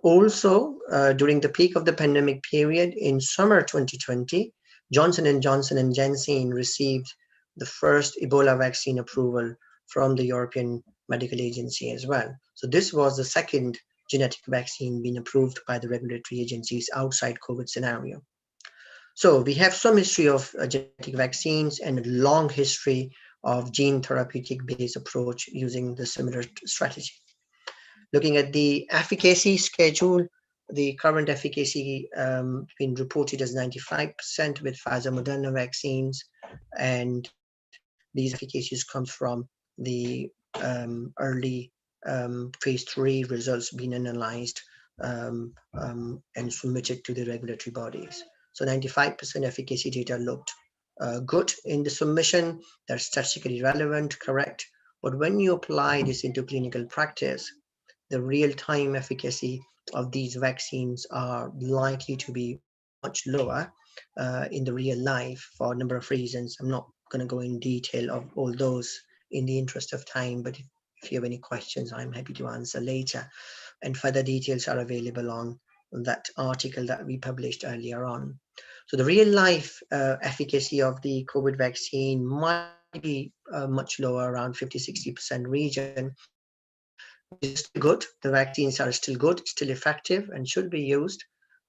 also during the peak of the pandemic period in summer 2020, Johnson & Johnson and Janssen received the first Ebola vaccine approval from the European Medical Agency as well. So this was the second genetic vaccine being approved by the regulatory agencies outside COVID scenario. So we have some history of genetic vaccines and a long history of gene therapeutic based approach using the similar strategy. Looking at the efficacy schedule, the current efficacy been reported as 95% with Pfizer Moderna vaccines, and these efficacies come from the early phase 3 results being analyzed and submitted to the regulatory bodies. So 95% efficacy data looked good in the submission. They're statistically relevant, correct. But when you apply this into clinical practice, the real-time efficacy of these vaccines are likely to be much lower in the real life for a number of reasons. I'm not going to go in detail of all those in the interest of time, but if you have any questions, I'm happy to answer later. And further details are available on that article that we published earlier on. So the real life efficacy of the COVID vaccine might be much lower, around 50-60% region. It's good. The vaccines are still good, still effective, and should be used.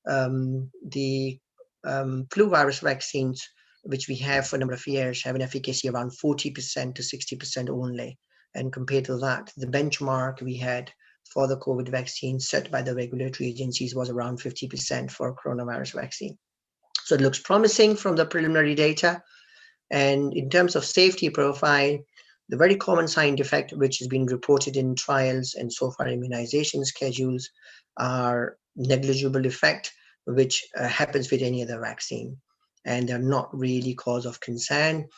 The flu virus vaccines, which we have for a number of years, have an efficacy around 40% to 60% only. And compared to that, the benchmark we had for the COVID vaccine set by the regulatory agencies was around 50% for coronavirus vaccine. So it looks promising from the preliminary data. And in terms of safety profile, the very common side effect, which has been reported in trials and so far immunization schedules, are negligible effect, which happens with any other vaccine. And they're not really cause of concern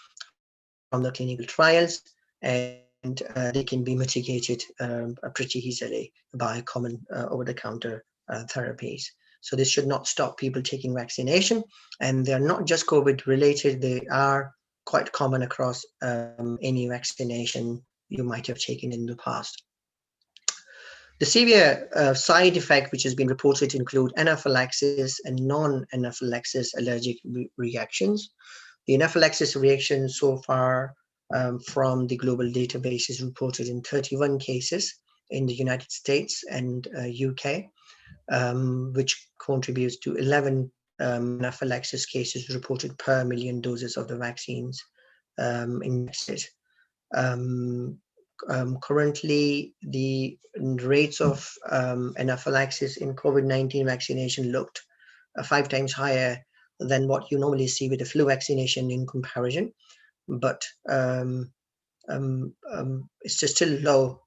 from the clinical trials, and they can be mitigated pretty easily by common over-the-counter therapies. So this should not stop people taking vaccination. And they're not just COVID related, they are quite common across any vaccination you might have taken in the past. The severe side effect which has been reported include anaphylaxis and non-anaphylaxis allergic reactions. The anaphylaxis reaction so far from the global database is reported in 31 cases in the United States and UK, which contributes to 11 anaphylaxis cases reported per million doses of the vaccines injected. Currently, the rates of anaphylaxis in COVID-19 vaccination looked 5 times higher than what you normally see with the flu vaccination in comparison, but it's just still low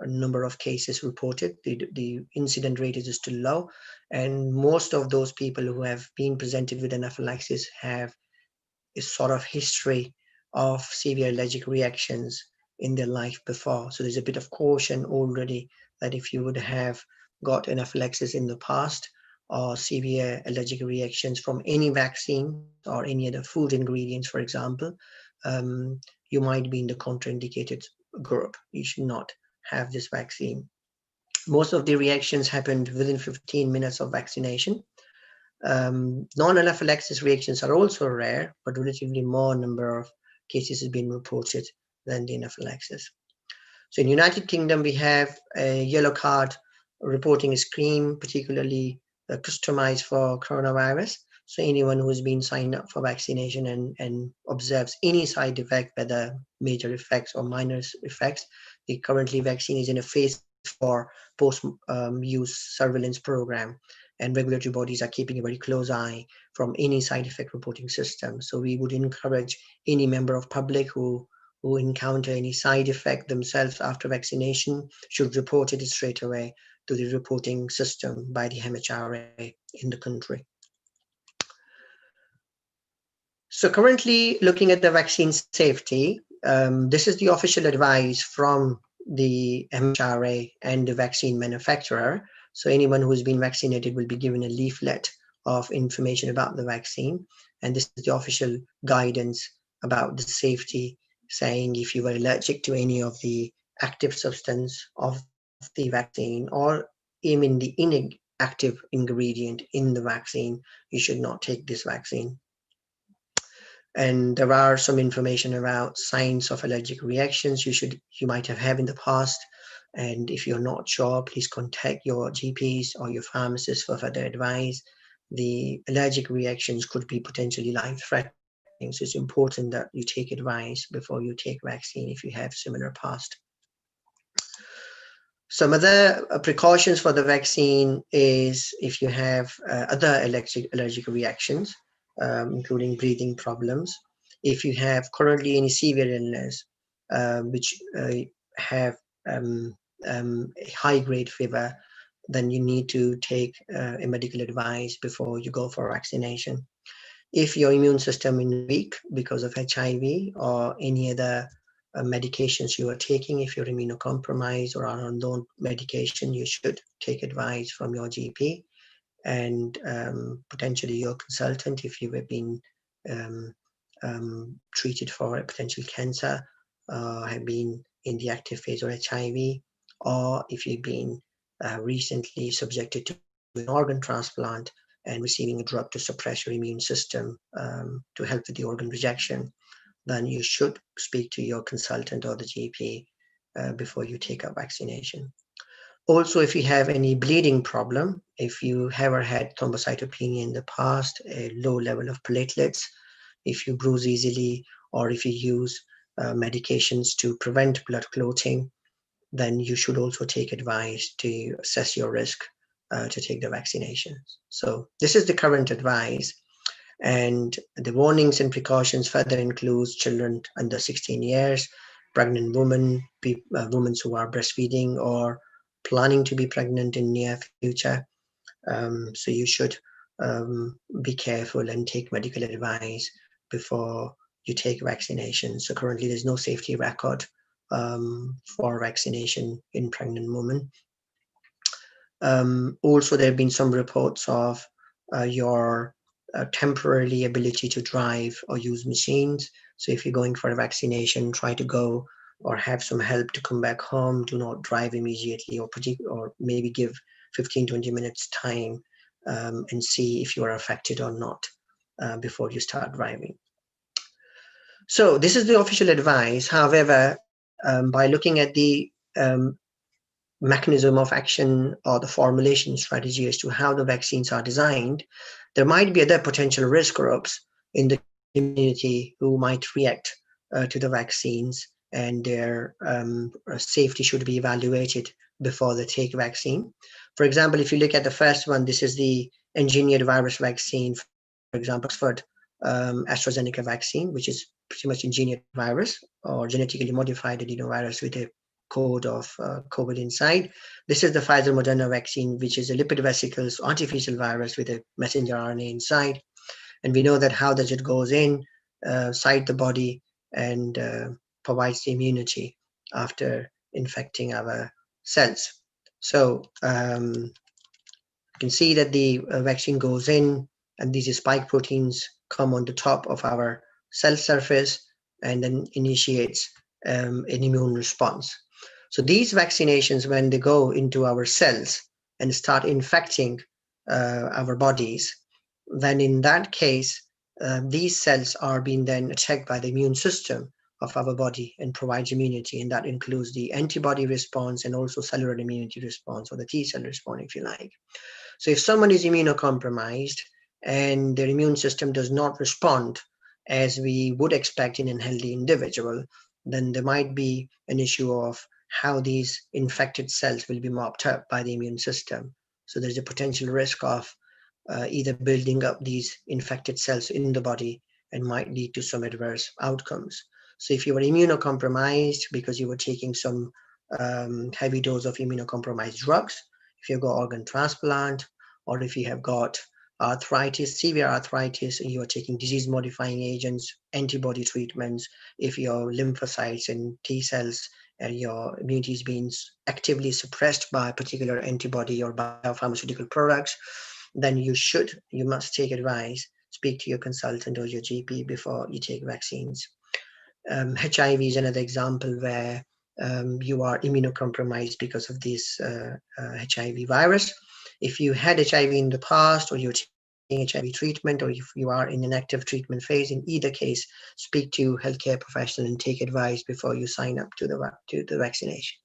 number of cases reported. The incident rate is still low, and most of those people who have been presented with anaphylaxis have a sort of history of severe allergic reactions in their life before. So there's a bit of caution already that if you would have got anaphylaxis in the past or severe allergic reactions from any vaccine or any other food ingredients, for example, you might be in the contraindicated group. You should not have this vaccine. Most of the reactions happened within 15 minutes of vaccination. Non-anaphylaxis reactions are also rare, but relatively more number of cases have been reported than the anaphylaxis. So in United Kingdom, we have a yellow card reporting scheme, particularly customized for coronavirus. So anyone who has been signed up for vaccination and observes any side effect, whether major effects or minor effects, the currently vaccine is in a phase 4 post-use surveillance program, and regulatory bodies are keeping a very close eye from any side effect reporting system. So we would encourage any member of public who encounter any side effect themselves after vaccination should report it straight away to the reporting system by the MHRA in the country. So currently looking at the vaccine safety, this is the official advice from the MHRA and the vaccine manufacturer. So anyone who has been vaccinated will be given a leaflet of information about the vaccine. And this is the official guidance about the safety, saying if you were allergic to any of the active substance of the vaccine or even the inactive ingredient in the vaccine, you should not take this vaccine. And there are some information about signs of allergic reactions you might have in the past. And if you're not sure, please contact your GPs or your pharmacist for further advice. The allergic reactions could be potentially life-threatening, so it's important that you take advice before you take vaccine if you have similar past. Some other precautions for the vaccine is if you have other allergic reactions, including breathing problems. If you have currently any severe illness, which have high-grade fever, then you need to take a medical advice before you go for vaccination. If your immune system is weak because of HIV or any other medications you are taking, if you're immunocompromised or are on low medication, you should take advice from your GP and potentially your consultant if you have been treated for a potential cancer, have been in the active phase of HIV, or if you've been recently subjected to an organ transplant and receiving a drug to suppress your immune system to help with the organ rejection, then you should speak to your consultant or the GP before you take up vaccination. Also, if you have any bleeding problem, if you ever had thrombocytopenia in the past, a low level of platelets, if you bruise easily, or if you use medications to prevent blood clotting, then you should also take advice to assess your risk to take the vaccinations. So this is the current advice. And the warnings and precautions further includes children under 16 years, pregnant women, women who are breastfeeding or planning to be pregnant in near future. So you should be careful and take medical advice before you take vaccination. So currently there's no safety record for vaccination in pregnant women. Also, there have been some reports of your temporary ability to drive or use machines. So if you're going for a vaccination, try to go or have some help to come back home. Do not drive immediately, or maybe give 15-20 minutes time and see if you are affected or not before you start driving. So this is the official advice. However, by looking at the mechanism of action or the formulation strategy as to how the vaccines are designed, there might be other potential risk groups in the community who might react to the vaccines, and their safety should be evaluated before they take vaccine. For example, if you look at the first one, this is the engineered virus vaccine, for example, Oxford AstraZeneca vaccine, which is pretty much engineered virus or genetically modified adenovirus with a code of COVID inside. This is the Pfizer Moderna vaccine, which is a lipid vesicles artificial virus with a messenger RNA inside. And we know that how does it goes inside the body and provides the immunity after infecting our cells. So you can see that the vaccine goes in, and these spike proteins come on the top of our cell surface and then initiates an immune response. So these vaccinations, when they go into our cells and start infecting our bodies, then in that case, these cells are being then attacked by the immune system of our body and provides immunity. And that includes the antibody response and also cellular immunity response, or the T cell response, if you like. So if someone is immunocompromised and their immune system does not respond as we would expect in a healthy individual, then there might be an issue of how these infected cells will be mopped up by the immune system. So there's a potential risk of either building up these infected cells in the body and might lead to some adverse outcomes. So if you were immunocompromised because you were taking some heavy dose of immunocompromised drugs, if you've got organ transplant, or if you have got arthritis, severe arthritis, and you are taking disease modifying agents, antibody treatments, if your lymphocytes and T cells and your immunity is being actively suppressed by a particular antibody or biopharmaceutical products, then you must take advice, speak to your consultant or your GP before you take vaccines. HIV is another example where you are immunocompromised because of this HIV virus. If you had HIV in the past, or you're taking HIV treatment, or if you are in an active treatment phase, in either case, speak to healthcare professional and take advice before you sign up to the vaccination.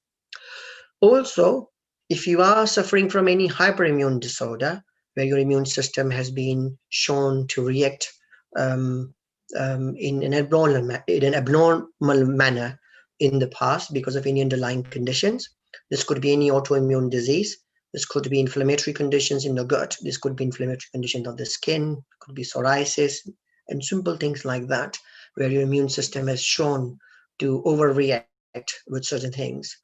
Also, if you are suffering from any hyperimmune disorder, where your immune system has been shown to react in an abnormal manner in the past because of any underlying conditions. This could be any autoimmune disease. This could be inflammatory conditions in the gut. This could be inflammatory conditions of the skin, could be psoriasis, and simple things like that, where your immune system has shown to overreact with certain things.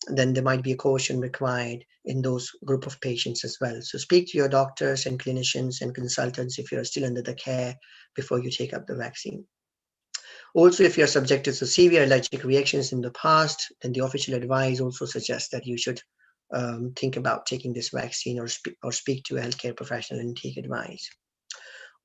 Then there might be a caution required in those group of patients as well. So speak to your doctors and clinicians and consultants if you're still under the care before you take up the vaccine. Also, if you're subjected to severe allergic reactions in the past, then the official advice also suggests that you should think about taking this vaccine, or speak to a healthcare professional and take advice.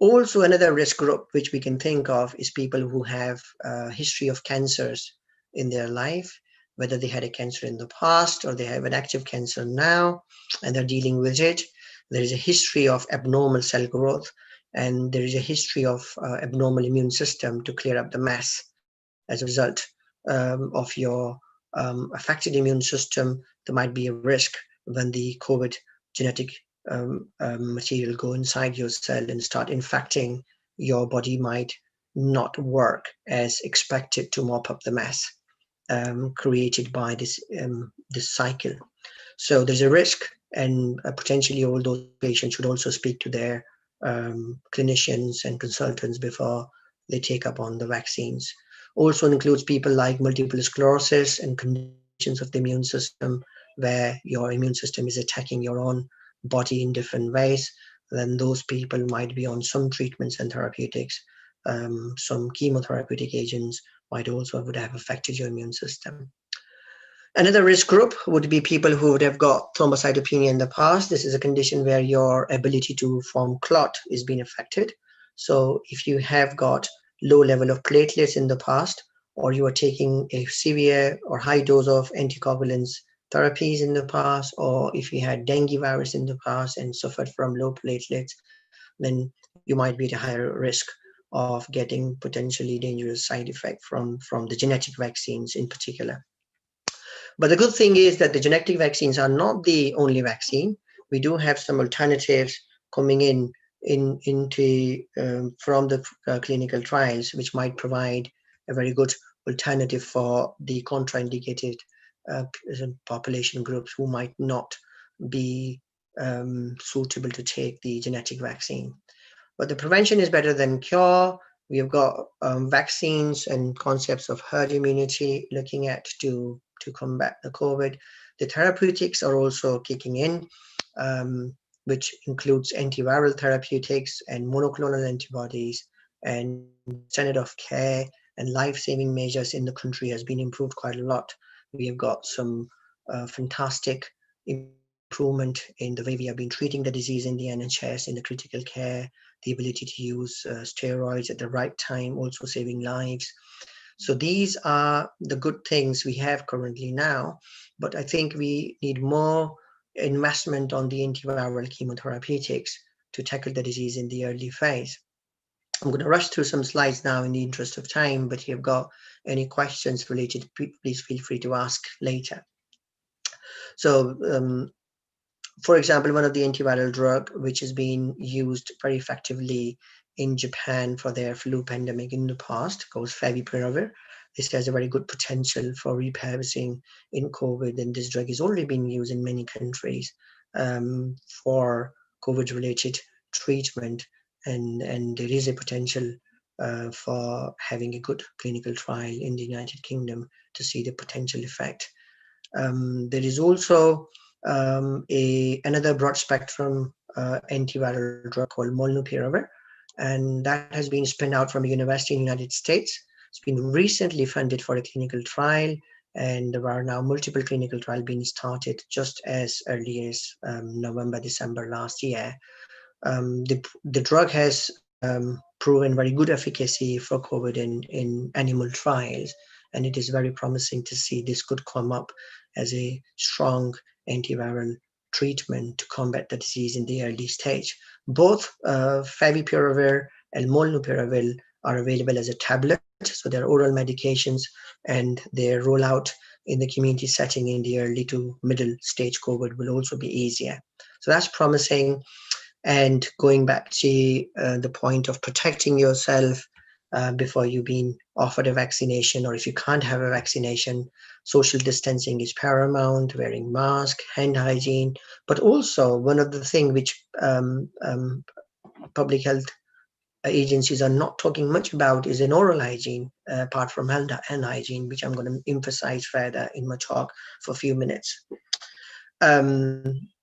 Also, another risk group which we can think of is people who have a history of cancers in their life, whether they had a cancer in the past or they have an active cancer now and they're dealing with it. There is a history of abnormal cell growth, and there is a history of abnormal immune system to clear up the mess. As a result of your affected immune system, there might be a risk when the COVID genetic material go inside your cell and start infecting, your body might not work as expected to mop up the mess created by this cycle. So there's a risk, and potentially all those patients should also speak to their clinicians and consultants before they take up on the vaccines. Also includes people like multiple sclerosis and conditions of the immune system, where your immune system is attacking your own body in different ways. Then those people might be on some treatments and therapeutics. Some chemotherapeutic agents might also would have affected your immune system. Another risk group would be people who would have got thrombocytopenia in the past. This is a condition where your ability to form clot is being affected. So if you have got low level of platelets in the past, or you are taking a severe or high dose of anticoagulants therapies in the past, or if you had dengue virus in the past and suffered from low platelets, then you might be at a higher risk of getting potentially dangerous side effect from the genetic vaccines in particular. But the good thing is that the genetic vaccines are not the only vaccine. We do have some alternatives coming into from the clinical trials, which might provide a very good alternative for the contraindicated population groups who might not be suitable to take the genetic vaccine. But the prevention is better than cure. We have got vaccines and concepts of herd immunity looking at to combat the COVID. The therapeutics are also kicking in, which includes antiviral therapeutics and monoclonal antibodies, and standard of care and life-saving measures in the country has been improved quite a lot. We have got some fantastic improvement in the way we have been treating the disease in the NHS, in the critical care, the ability to use steroids at the right time, also saving lives. So these are the good things we have currently now, but I think we need more investment on the antiviral chemotherapeutics to tackle the disease in the early phase. I'm going to rush through some slides now in the interest of time, but if you've got any questions related, please feel free to ask later. So for example, one of the antiviral drug which has been used very effectively in Japan for their flu pandemic in the past goes favipiravir. This has a very good potential for repurposing in COVID, and this drug is already being used in many countries for COVID-related treatment, and there is a potential for having a good clinical trial in the United Kingdom to see the potential effect. There is also another broad spectrum antiviral drug called molnupiravir, and that has been spun out from a university in the United States. It's been recently funded for a clinical trial, and there are now multiple clinical trials being started just as early as November, December last year. The drug has proven very good efficacy for COVID in animal trials, and it is very promising to see this could come up as a strong antiviral treatment to combat the disease in the early stage. Both favipiravir and molnupiravir are available as a tablet, so they're oral medications, and their rollout in the community setting in the early to middle stage COVID will also be easier. So that's promising. And going back to the point of protecting yourself before you've been offered a vaccination, or if you can't have a vaccination, social distancing is paramount, wearing mask, hand hygiene, but also one of the things which public health agencies are not talking much about is an oral hygiene, apart from hand hygiene, which I'm going to emphasize further in my talk for a few minutes.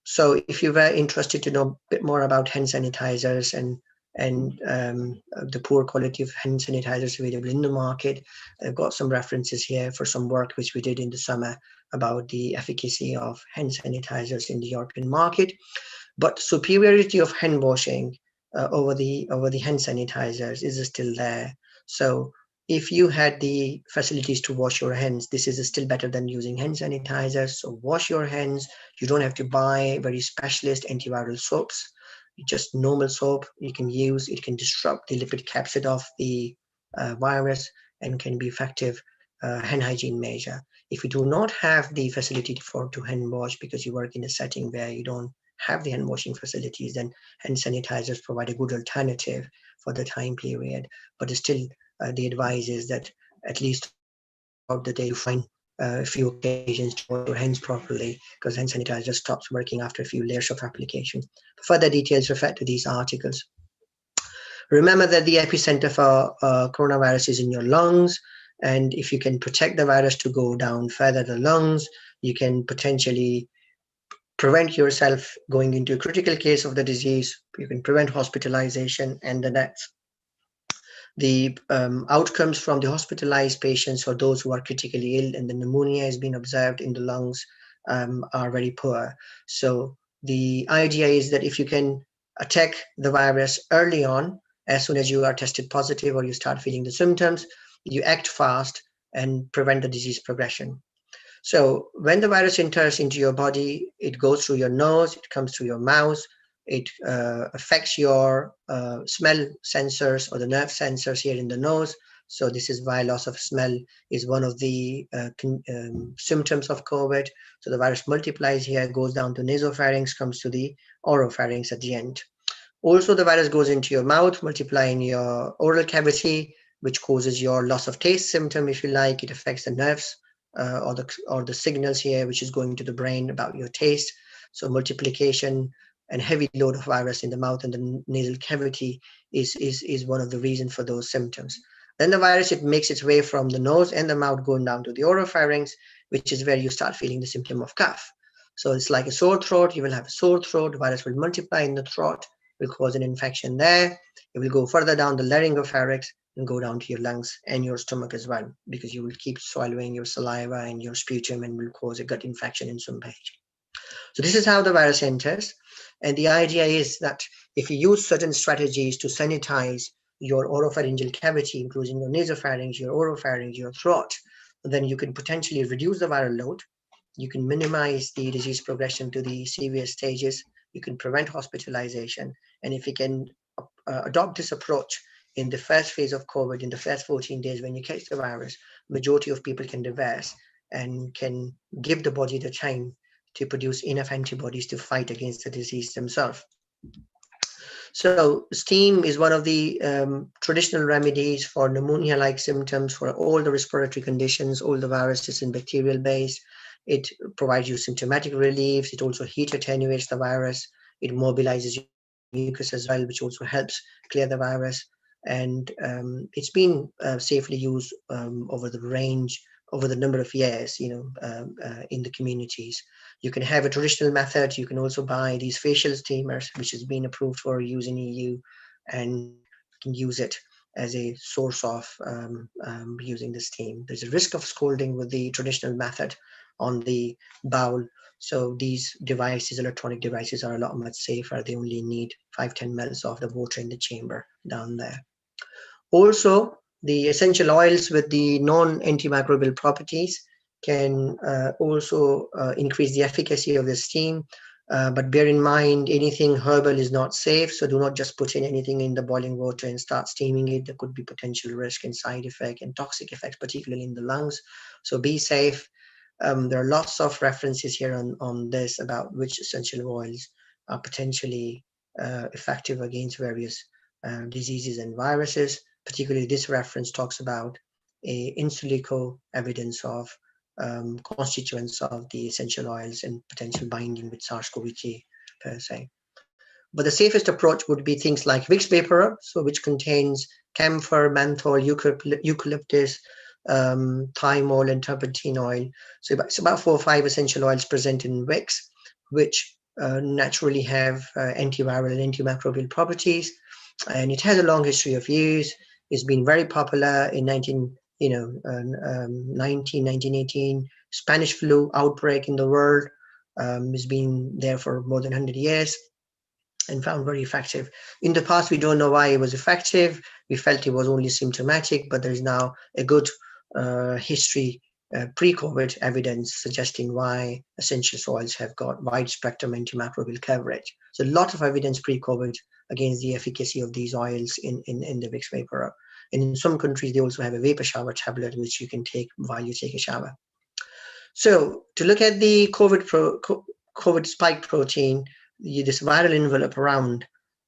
So if you were interested to know a bit more about hand sanitizers and the poor quality of hand sanitizers available in the market, I've got some references here for some work which we did in the summer about the efficacy of hand sanitizers in the European market. But superiority of hand washing over the hand sanitizers is still there. So if you had the facilities to wash your hands, this is still better than using hand sanitizers. So wash your hands. You don't have to buy very specialist antiviral soaps. Just normal soap you can use. It can disrupt the lipid capsid of the virus and can be effective hand hygiene measure. If you do not have the facility to hand wash because you work in a setting where you don't have the hand washing facilities, then hand sanitizers provide a good alternative for the time period. But still, the advice is that at least throughout the day you find a few occasions to wash your hands properly, because hand sanitizer stops working after a few layers of application. For further details, refer to these articles. Remember that the epicenter for coronavirus is in your lungs, and if you can protect the virus to go down further the lungs, you can potentially prevent yourself going into a critical case of the disease. You can prevent hospitalization and the deaths. The outcomes from the hospitalized patients or those who are critically ill and the pneumonia has been observed in the lungs are very poor. So the idea is that if you can attack the virus early on, as soon as you are tested positive or you start feeling the symptoms, you act fast and prevent the disease progression. So when the virus enters into your body, it goes through your nose, it comes through your mouth, it affects your smell sensors or the nerve sensors here in the nose. So this is why loss of smell is one of the symptoms of COVID. So the virus multiplies here, goes down to nasopharynx, comes to the oropharynx at the end. Also, the virus goes into your mouth, multiply in your oral cavity, which causes your loss of taste symptom, if you like. It affects the nerves or the signals here, which is going to the brain about your taste. So multiplication and heavy load of virus in the mouth and the nasal cavity is one of the reasons for those symptoms. Then the virus, it makes its way from the nose and the mouth going down to the oropharynx, which is where you start feeling the symptom of cough. So it's like a sore throat. You will have a sore throat. The virus will multiply in the throat, will cause an infection there. It will go further down the laryngopharynx and go down to your lungs and your stomach as well, because you will keep swallowing your saliva and your sputum and will cause a gut infection in some patient. So this is how the virus enters. And the idea is that if you use certain strategies to sanitize your oropharyngeal cavity, including your nasopharynx, your oropharynx, your throat, then you can potentially reduce the viral load. You can minimize the disease progression to the severe stages. You can prevent hospitalization. And if you can adopt this approach in the first phase of COVID, in the first 14 days when you catch the virus, majority of people can reverse and can give the body the time to produce enough antibodies to fight against the disease themselves. So steam is one of the traditional remedies for pneumonia-like symptoms, for all the respiratory conditions, all the viruses and bacterial base. It provides you symptomatic relief. It also heat attenuates the virus. It mobilizes your mucus as well, which also helps clear the virus. And it's been safely used over the number of years, in the communities. You can have a traditional method. You can also buy these facial steamers, which has been approved for use in EU, and you can use it as a source of using the steam. There's a risk of scalding with the traditional method on the bowel. So these devices, electronic devices, are a lot much safer. They only need 5-10 mL of the water in the chamber down there. Also, the essential oils with the non-antimicrobial properties can also increase the efficacy of the steam. But bear in mind, anything herbal is not safe. So do not just put in anything in the boiling water and start steaming it. There could be potential risk and side effect and toxic effects, particularly in the lungs. So be safe. There are lots of references here on this about which essential oils are potentially effective against various diseases and viruses. Particularly, this reference talks about a in silico evidence of constituents of the essential oils and potential binding with SARS-CoV-2 per se. But the safest approach would be things like Vicks vapor, so which contains camphor, menthol, eucalyptus, thymol, and turpentine oil. So it's about 4 or 5 essential oils present in Vicks, which naturally have antiviral and antimicrobial properties. And it has a long history of use. It's been very popular in 1918 Spanish flu outbreak in the world. It's been there for more than 100 years and found very effective. In the past, we don't know why it was effective. We felt it was only symptomatic, but there's now a good history, pre-COVID evidence suggesting why essential oils have got wide spectrum antimicrobial coverage. So a lot of evidence pre-COVID against the efficacy of these oils in the Vicks vapor. And in some countries, they also have a vapor shower tablet, which you can take while you take a shower. So to look at the COVID spike protein, this viral envelope around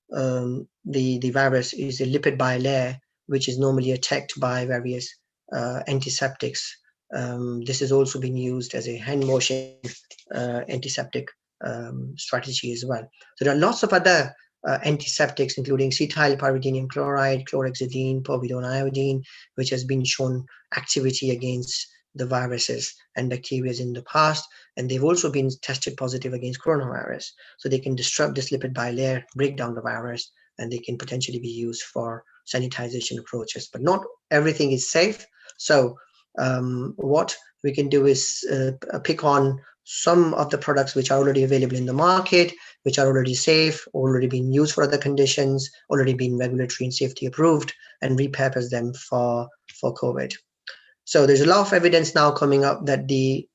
the virus is a lipid bilayer, which is normally attacked by various antiseptics. This has also been used as a hand washing antiseptic strategy as well. So there are lots of other antiseptics, including cetyl pyridinium chloride, chlorhexidine, povidone iodine, which has been shown activity against the viruses and bacteria in the past, and they've also been tested positive against coronavirus. So they can disrupt this lipid bilayer, break down the virus, and they can potentially be used for sanitization approaches, but not everything is safe. So what we can do is pick on some of the products which are already available in the market, which are already safe, already being used for other conditions, already been regulatory and safety approved, and repurpose them for COVID. So there's a lot of evidence now coming up that the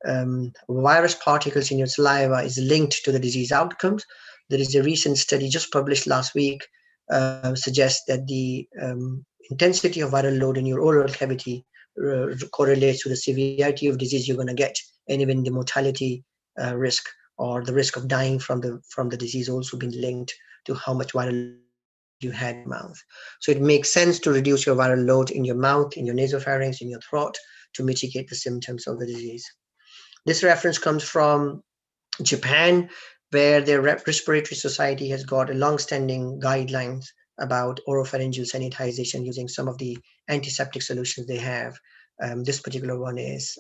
virus particles in your saliva is linked to the disease outcomes. There is a recent study just published last week suggests that the intensity of viral load in your oral cavity correlates to the severity of disease you're going to get, and even the mortality risk or the risk of dying from the disease also been linked to how much viral you had in your mouth. So it makes sense to reduce your viral load in your mouth, in your nasopharynx, in your throat to mitigate the symptoms of the disease. This reference comes from Japan, where their Respiratory Society has got a long-standing guidelines about oropharyngeal sanitization using some of the antiseptic solutions they have. This particular one is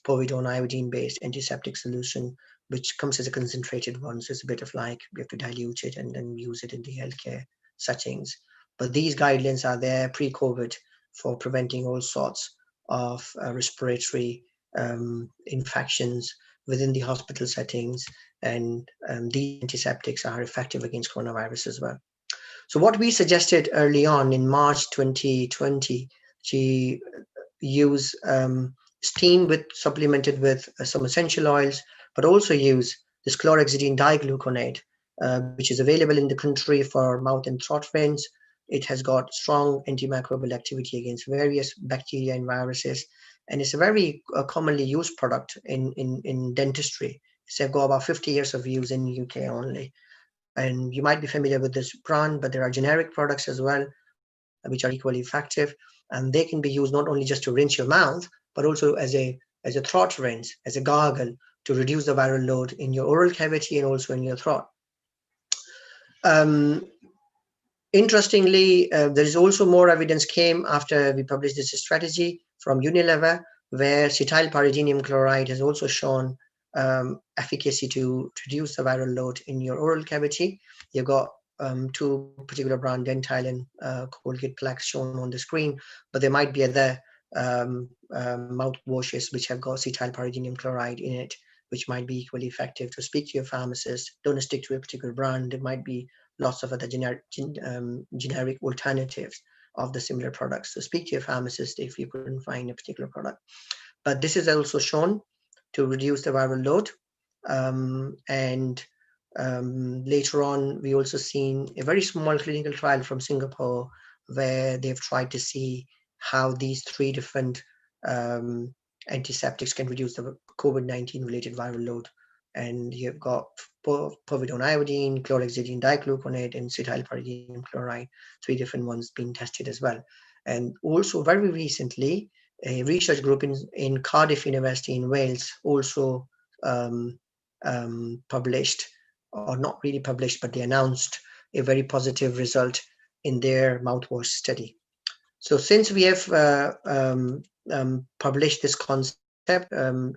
povidone iodine-based antiseptic solution, which comes as a concentrated one. So it's a bit of like we have to dilute it and then use it in the healthcare settings. But these guidelines are there pre-COVID for preventing all sorts of respiratory infections within the hospital settings, and these antiseptics are effective against coronavirus as well. So what we suggested early on in March 2020 to use steam supplemented with some essential oils, but also use this chlorhexidine digluconate, which is available in the country for mouth and throat rinse. It has got strong antimicrobial activity against various bacteria and viruses, and it's a very commonly used product in dentistry. It's got about 50 years of use in the UK only. And you might be familiar with this brand, but there are generic products as well, which are equally effective. And they can be used not only just to rinse your mouth, but also as a throat rinse, as a gargle, to reduce the viral load in your oral cavity and also in your throat. Interestingly, there is also more evidence came after we published this strategy from Unilever, where cetylpyridinium chloride has also shown efficacy to reduce the viral load in your oral cavity. You've got two particular brand, Dentyl and Colgate Plex, shown on the screen, but there might be other mouthwashes which have got cetylpyridinium chloride in it, which might be equally effective. To speak to your pharmacist, don't stick to a particular brand. There might be lots of other generic alternatives of the similar products. So speak to your pharmacist if you couldn't find a particular product. But this is also shown to reduce the viral load. Later on, we also seen a very small clinical trial from Singapore where they've tried to see how these three different antiseptics can reduce the COVID-19 related viral load. And you've got povidone iodine, chlorhexidine digluconate, and cetylpyridinium chloride, three different ones being tested as well. And also very recently, a research group in Cardiff University in Wales also published, or not really published, but they announced a very positive result in their mouthwash study. So since we have published this concept,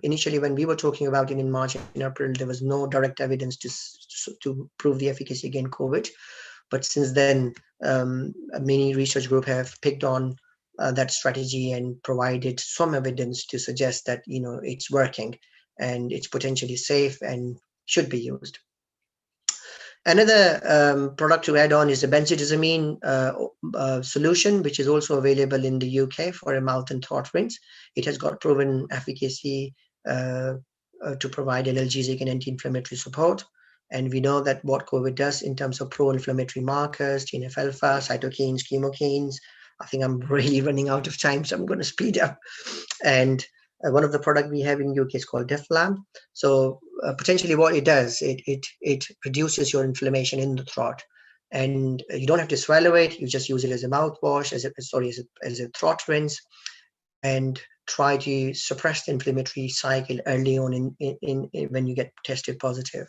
initially when we were talking about it in March and April, there was no direct evidence to prove the efficacy against COVID. But since then, many research groups have picked on that strategy and provided some evidence to suggest that it's working and it's potentially safe and should be used. Another product to add on is the benzodiazepine solution, which is also available in the UK for a mouth and throat rinse. It has got proven efficacy to provide analgesic and anti-inflammatory support. And we know that what COVID does in terms of pro-inflammatory markers, TNF-alpha, cytokines, chemokines. I think I'm really running out of time, so I'm going to speed up. And one of the products we have in UK is called Deflam. So potentially what it does, it reduces your inflammation in the throat. And you don't have to swallow it. You just use it as a mouthwash, as a throat rinse, and try to suppress the inflammatory cycle early on when you get tested positive.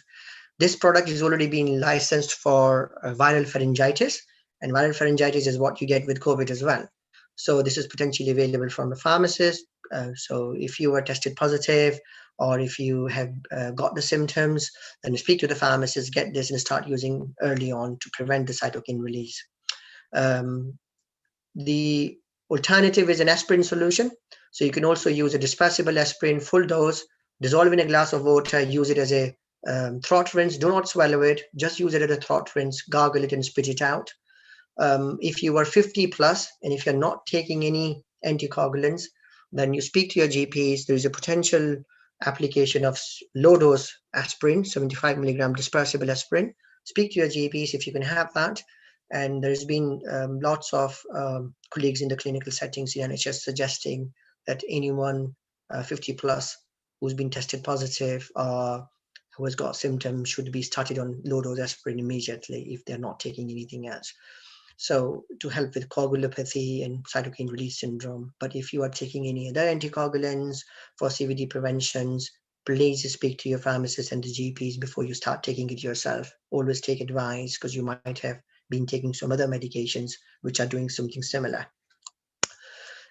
This product is already been licensed for viral pharyngitis, and viral pharyngitis is what you get with COVID as well. So this is potentially available from a pharmacist. So if you were tested positive, or if you have got the symptoms, then speak to the pharmacist, get this and start using early on to prevent the cytokine release. The alternative is an aspirin solution. So you can also use a dispersible aspirin, full dose, dissolve in a glass of water, use it as a throat rinse. Do not swallow it, just use it as a throat rinse, gargle it and spit it out. If you are 50 plus and if you're not taking any anticoagulants, then you speak to your GPs. There is a potential application of low dose aspirin, 75 milligram dispersible aspirin. Speak to your GPs if you can have that. And there's been lots of colleagues in the clinical settings in NHS suggesting that anyone 50 plus who's been tested positive who has got symptoms should be started on low dose aspirin immediately if they're not taking anything else. So to help with coagulopathy and cytokine release syndrome. But if you are taking any other anticoagulants for CVD preventions, please speak to your pharmacist and the GPs before you start taking it yourself. Always take advice, because you might have been taking some other medications which are doing something similar.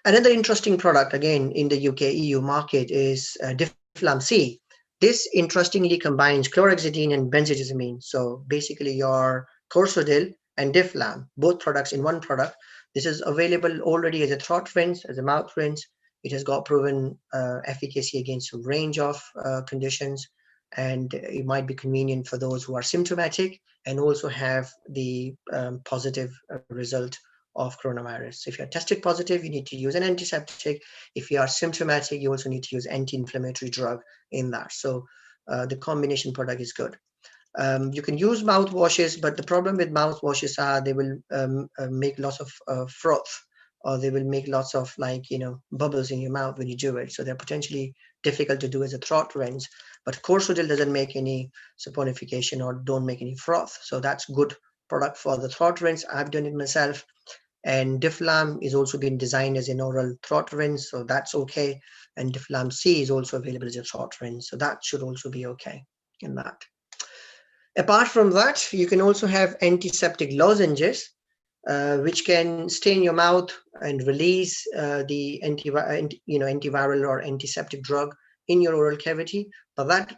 Another interesting product, again, in the UK EU market is Diflam C. This interestingly combines chlorhexidine and benzodiazepine. So basically your Corsadil and Diflam, both products in one product. This is available already as a throat rinse, as a mouth rinse. It has got proven efficacy against a range of conditions, and it might be convenient for those who are symptomatic and also have the positive result of coronavirus. If you're tested positive, you need to use an antiseptic. If you are symptomatic, you also need to use anti-inflammatory drug in that. So the combination product is good. You can use mouthwashes, but the problem with mouthwashes are they will make lots of froth, or they will make lots of bubbles in your mouth when you do it. So they're potentially difficult to do as a throat rinse. But Corsadil doesn't make any saponification or don't make any froth. So that's good product for the throat rinse. I've done it myself. And Diflam is also been designed as an oral throat rinse, so that's okay. And Diflam C is also available as a throat rinse, so that should also be okay in that. Apart from that, you can also have antiseptic lozenges, which can stay in your mouth and release the antiviral or antiseptic drug in your oral cavity, but that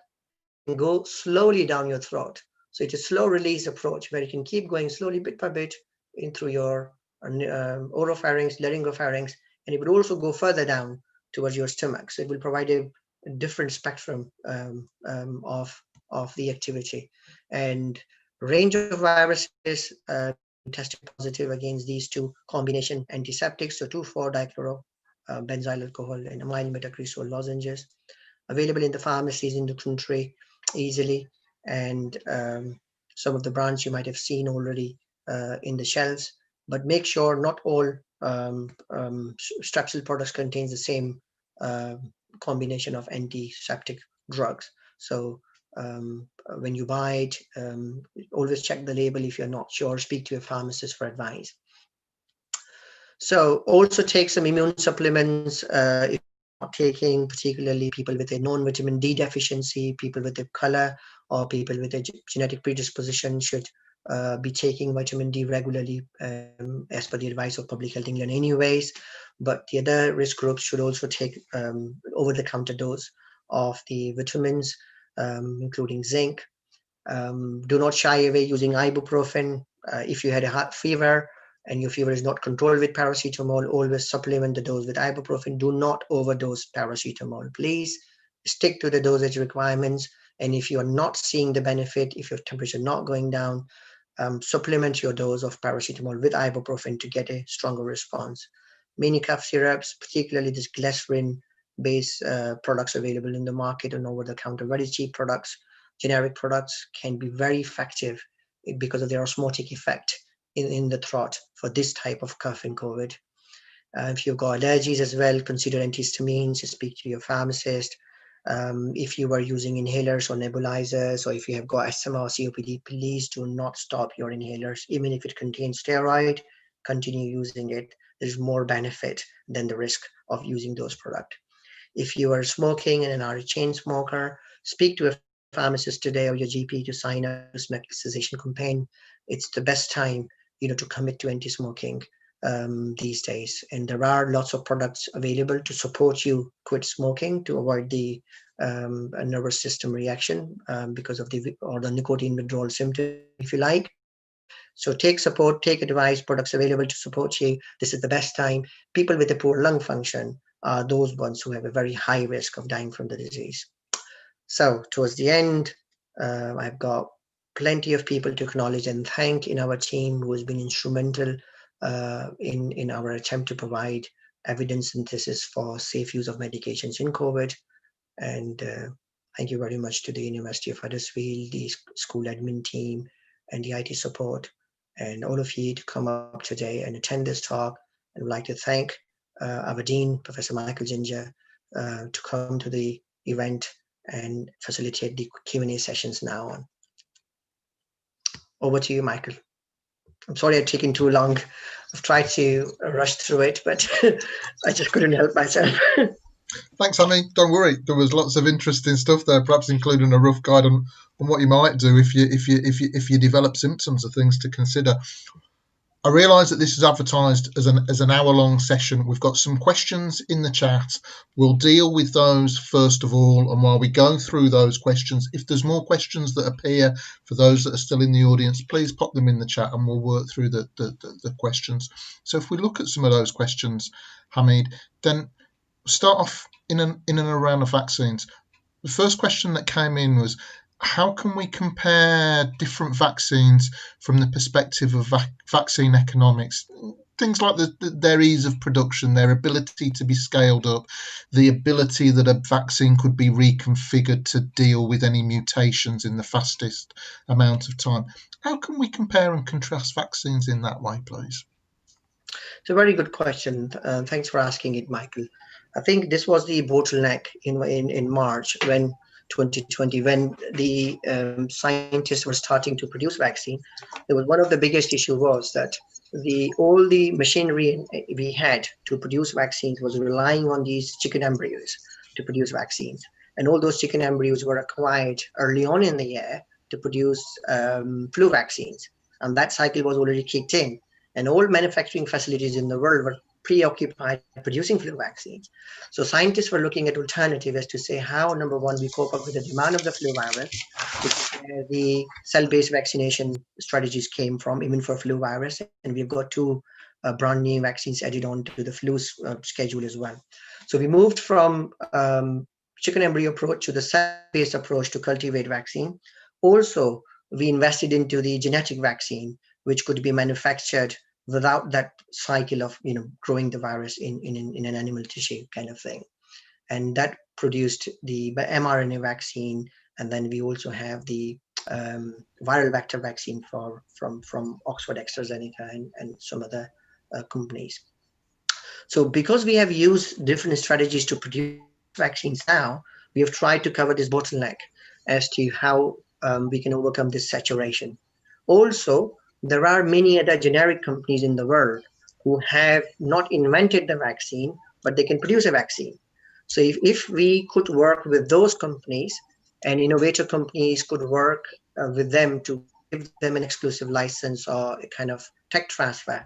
can go slowly down your throat. So it's a slow release approach where you can keep going slowly, bit by bit, in through your oropharynx, laryngopharynx, and it would also go further down towards your stomach. So it will provide a different spectrum of the activity. And range of viruses tested positive against these two combination antiseptics, so 2,4-dichloro benzyl alcohol and amyl metacresol lozenges, available in the pharmacies in the country easily. And some of the brands you might have seen already in the shelves. But make sure not all Strepsil products contains the same combination of antiseptic drugs. So when you buy it, always check the label. If you're not sure, speak to your pharmacist for advice. So also take some immune supplements if you're not taking, particularly people with a non-vitamin D deficiency, people with a color, or people with a genetic predisposition should be taking vitamin D regularly as per the advice of Public Health England anyways. But the other risk groups should also take over-the-counter dose of the vitamins, including zinc. Do not shy away using ibuprofen. If you had a hot fever and your fever is not controlled with paracetamol, always supplement the dose with ibuprofen. Do not overdose paracetamol. Please stick to the dosage requirements. And if you're not seeing the benefit, if your temperature is not going down, supplement your dose of paracetamol with ibuprofen to get a stronger response. Many cough syrups, particularly this glycerin-based products available in the market and over-the-counter, very cheap products, generic products, can be very effective because of their osmotic effect in the throat for this type of cough and COVID. If you've got allergies as well, consider antihistamines. Speak to your pharmacist. If you are using inhalers or nebulizers, or if you have got asthma or COPD, please do not stop your inhalers. Even if it contains steroid, continue using it. There's more benefit than the risk of using those products. If you are smoking and are a chain smoker, speak to a pharmacist today or your GP to sign up to smoking cessation campaign. It's the best time, to commit to anti-smoking these days. And there are lots of products available to support you quit smoking, to avoid the nervous system reaction because of the nicotine withdrawal symptom, if you like. So take support, take advice, products available to support you. This is the best time. People with a poor lung function are those ones who have a very high risk of dying from the disease. So towards the end, I've got plenty of people to acknowledge and thank in our team who has been instrumental in our attempt to provide evidence synthesis for safe use of medications in COVID. And thank you very much to the University of Huddersfield, the school admin team, and the IT support, and all of you to come up today and attend this talk. And I'd like to thank our Dean, Professor Michael Ginger, to come to the event and facilitate the Q&A sessions now on. Over to you, Michael. I'm sorry I've taken too long. I've tried to rush through it, but I just couldn't help myself. Thanks, Hamid. Don't worry. There was lots of interesting stuff there, perhaps including a rough guide on what you might do if you develop symptoms of things to consider. I realise that this is advertised as an hour-long session. We've got some questions in the chat. We'll deal with those first of all, and while we go through those questions, if there's more questions that appear for those that are still in the audience, please pop them in the chat and we'll work through the questions. So if we look at some of those questions, Hamid, then start off in and around the vaccines. The first question that came in was, how can we compare different vaccines from the perspective of vaccine economics? Things like their ease of production, their ability to be scaled up, the ability that a vaccine could be reconfigured to deal with any mutations in the fastest amount of time. How can we compare and contrast vaccines in that way, please? It's a very good question. Thanks for asking it, Michael. I think this was the bottleneck in March 2020, when the scientists were starting to produce vaccine. There was one of the biggest issue was that all the machinery we had to produce vaccines was relying on these chicken embryos to produce vaccines. And all those chicken embryos were acquired early on in the year to produce flu vaccines. And that cycle was already kicked in. And all manufacturing facilities in the world were preoccupied producing flu vaccines. So scientists were looking at alternative as to say how, number one, we cope up with the demand of the flu virus, which is where the cell-based vaccination strategies came from, even for flu virus. And we've got two brand new vaccines added on to the flu schedule as well. So we moved from chicken embryo approach to the cell-based approach to cultivate vaccine. Also, we invested into the genetic vaccine, which could be manufactured without that cycle of growing the virus in an animal tissue kind of thing. And that produced the mRNA vaccine. And then we also have the viral vector vaccine from Oxford AstraZeneca and some other companies. So because we have used different strategies to produce vaccines now, we have tried to cover this bottleneck as to how we can overcome this saturation. Also, there are many other generic companies in the world who have not invented the vaccine, but they can produce a vaccine. So if we could work with those companies, and innovator companies could work with them to give them an exclusive license or a kind of tech transfer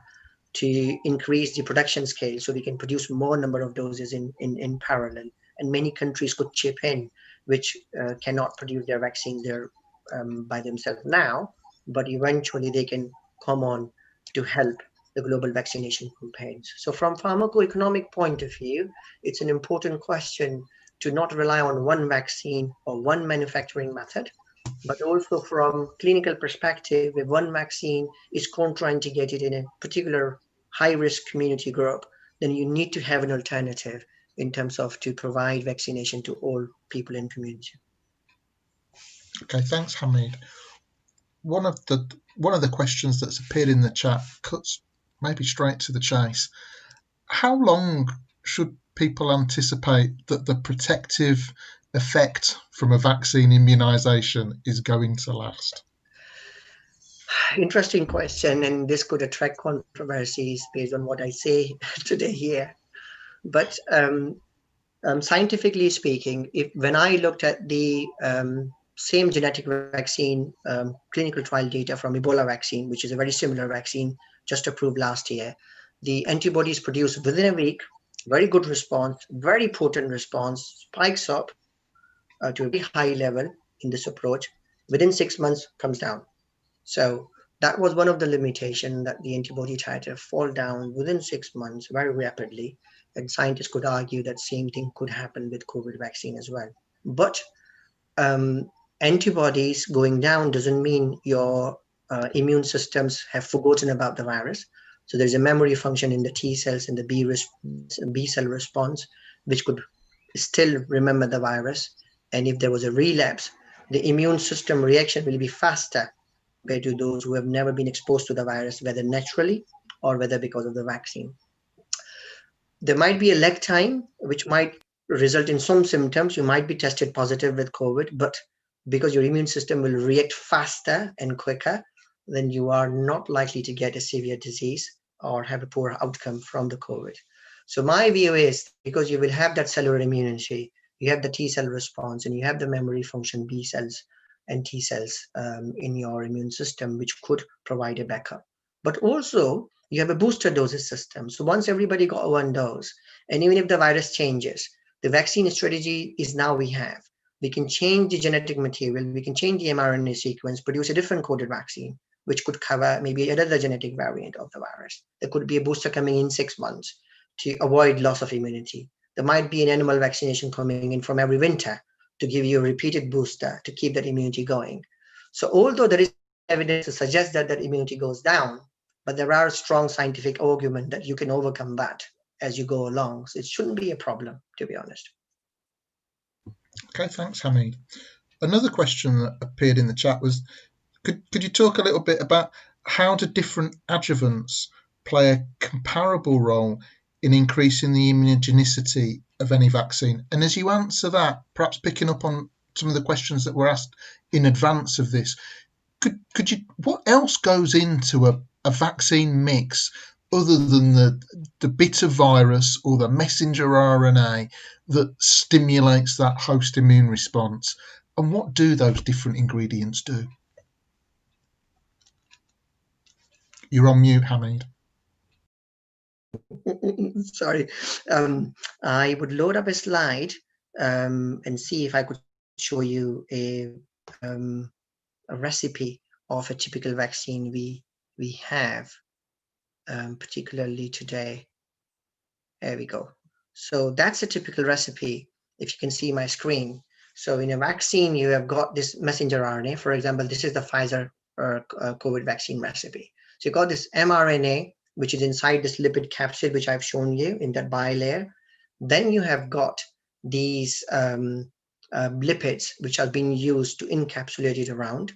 to increase the production scale, so we can produce more number of doses in parallel. And many countries could chip in, which cannot produce their vaccines there by themselves now, but eventually they can come on to help the global vaccination campaigns. So from pharmacoeconomic point of view, it's an important question to not rely on one vaccine or one manufacturing method, but also from clinical perspective, if one vaccine is contraindicated in a particular high-risk community group, then you need to have an alternative in terms of to provide vaccination to all people in community. Okay, thanks, Hamid. One of the questions that's appeared in the chat cuts maybe straight to the chase. How long should people anticipate that the protective effect from a vaccine immunization is going to last? Interesting question, and this could attract controversies based on what I say today here. But scientifically speaking, when I looked at the same genetic vaccine clinical trial data from Ebola vaccine, which is a very similar vaccine just approved last year, the antibodies produced within a week, very good response, very potent response, spikes up to a very high level in this approach, within 6 months comes down. So That was one of the limitations, that the antibody titer fall down within 6 months very rapidly. And scientists could argue that same thing could happen with COVID vaccine as well. But antibodies going down doesn't mean your immune systems have forgotten about the virus. So there's a memory function in the T cells and the B cell response, which could still remember the virus. And if there was a relapse, the immune system reaction will be faster compared to those who have never been exposed to the virus, whether naturally or whether because of the vaccine. There might be a lag time, which might result in some symptoms. You might be tested positive with COVID, but because your immune system will react faster and quicker, then you are not likely to get a severe disease or have a poor outcome from the COVID. So my view is, because you will have that cellular immunity, you have the T cell response, and you have the memory function B cells and T cells in your immune system, which could provide a backup. But also, you have a booster doses system. So once everybody got one dose, and even if the virus changes, the vaccine strategy is now we can change the genetic material, we can change the mRNA sequence, produce a different coded vaccine, which could cover maybe another genetic variant of the virus. There could be a booster coming in 6 months to avoid loss of immunity. There might be an animal vaccination coming in from every winter to give you a repeated booster to keep that immunity going. So although there is evidence to suggest that that immunity goes down, but there are strong scientific arguments that you can overcome that as you go along. So it shouldn't be a problem, to be honest. Okay, thanks, Hamid. Another question that appeared in the chat was, could you talk a little bit about how do different adjuvants play a comparable role in increasing the immunogenicity of any vaccine? And as you answer that, perhaps picking up on some of the questions that were asked in advance of this, could you, what else goes into a vaccine mix other than the bit of virus or the messenger RNA that stimulates that host immune response? And what do those different ingredients do? You're on mute, Hamid. Sorry. I would load up a slide and see if I could show you a recipe of a typical vaccine we have, particularly today. There we go. So that's a typical recipe, if you can see my screen. So in a vaccine, you have got this messenger RNA. For example, this is the Pfizer COVID vaccine recipe. So you got this mRNA, which is inside this lipid capsid, which I've shown you in that bilayer. Then you have got these lipids, which are being used to encapsulate it around.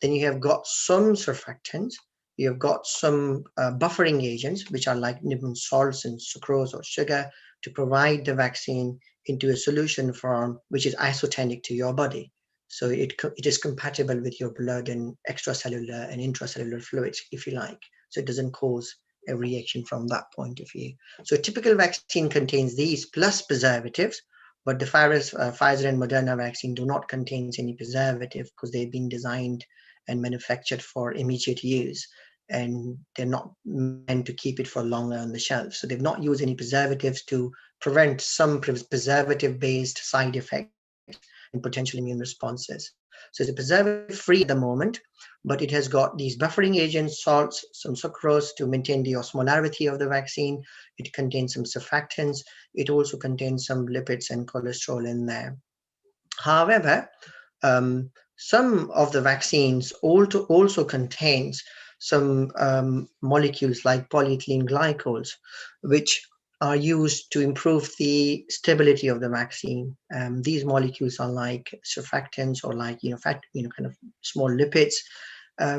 Then you have got some surfactants. You have got some buffering agents, which are like salts and sucrose or sugar, to provide the vaccine into a solution form, which is isotonic to your body. So it is compatible with your blood and extracellular and intracellular fluids, if you like. So it doesn't cause a reaction from that point of view. So a typical vaccine contains these plus preservatives, but the Pfizer and Moderna vaccine do not contain any preservative because they've been designed and manufactured for immediate use, and they're not meant to keep it for longer on the shelf. So they've not used any preservatives to prevent some preservative-based side effects and potential immune responses. So it's a preservative-free at the moment, but it has got these buffering agents, salts, some sucrose to maintain the osmolarity of the vaccine. It contains some surfactants. It also contains some lipids and cholesterol in there. However, some of the vaccines also contains some molecules like polyethylene glycols, which are used to improve the stability of the vaccine. These molecules are like surfactants or like kind of small lipids,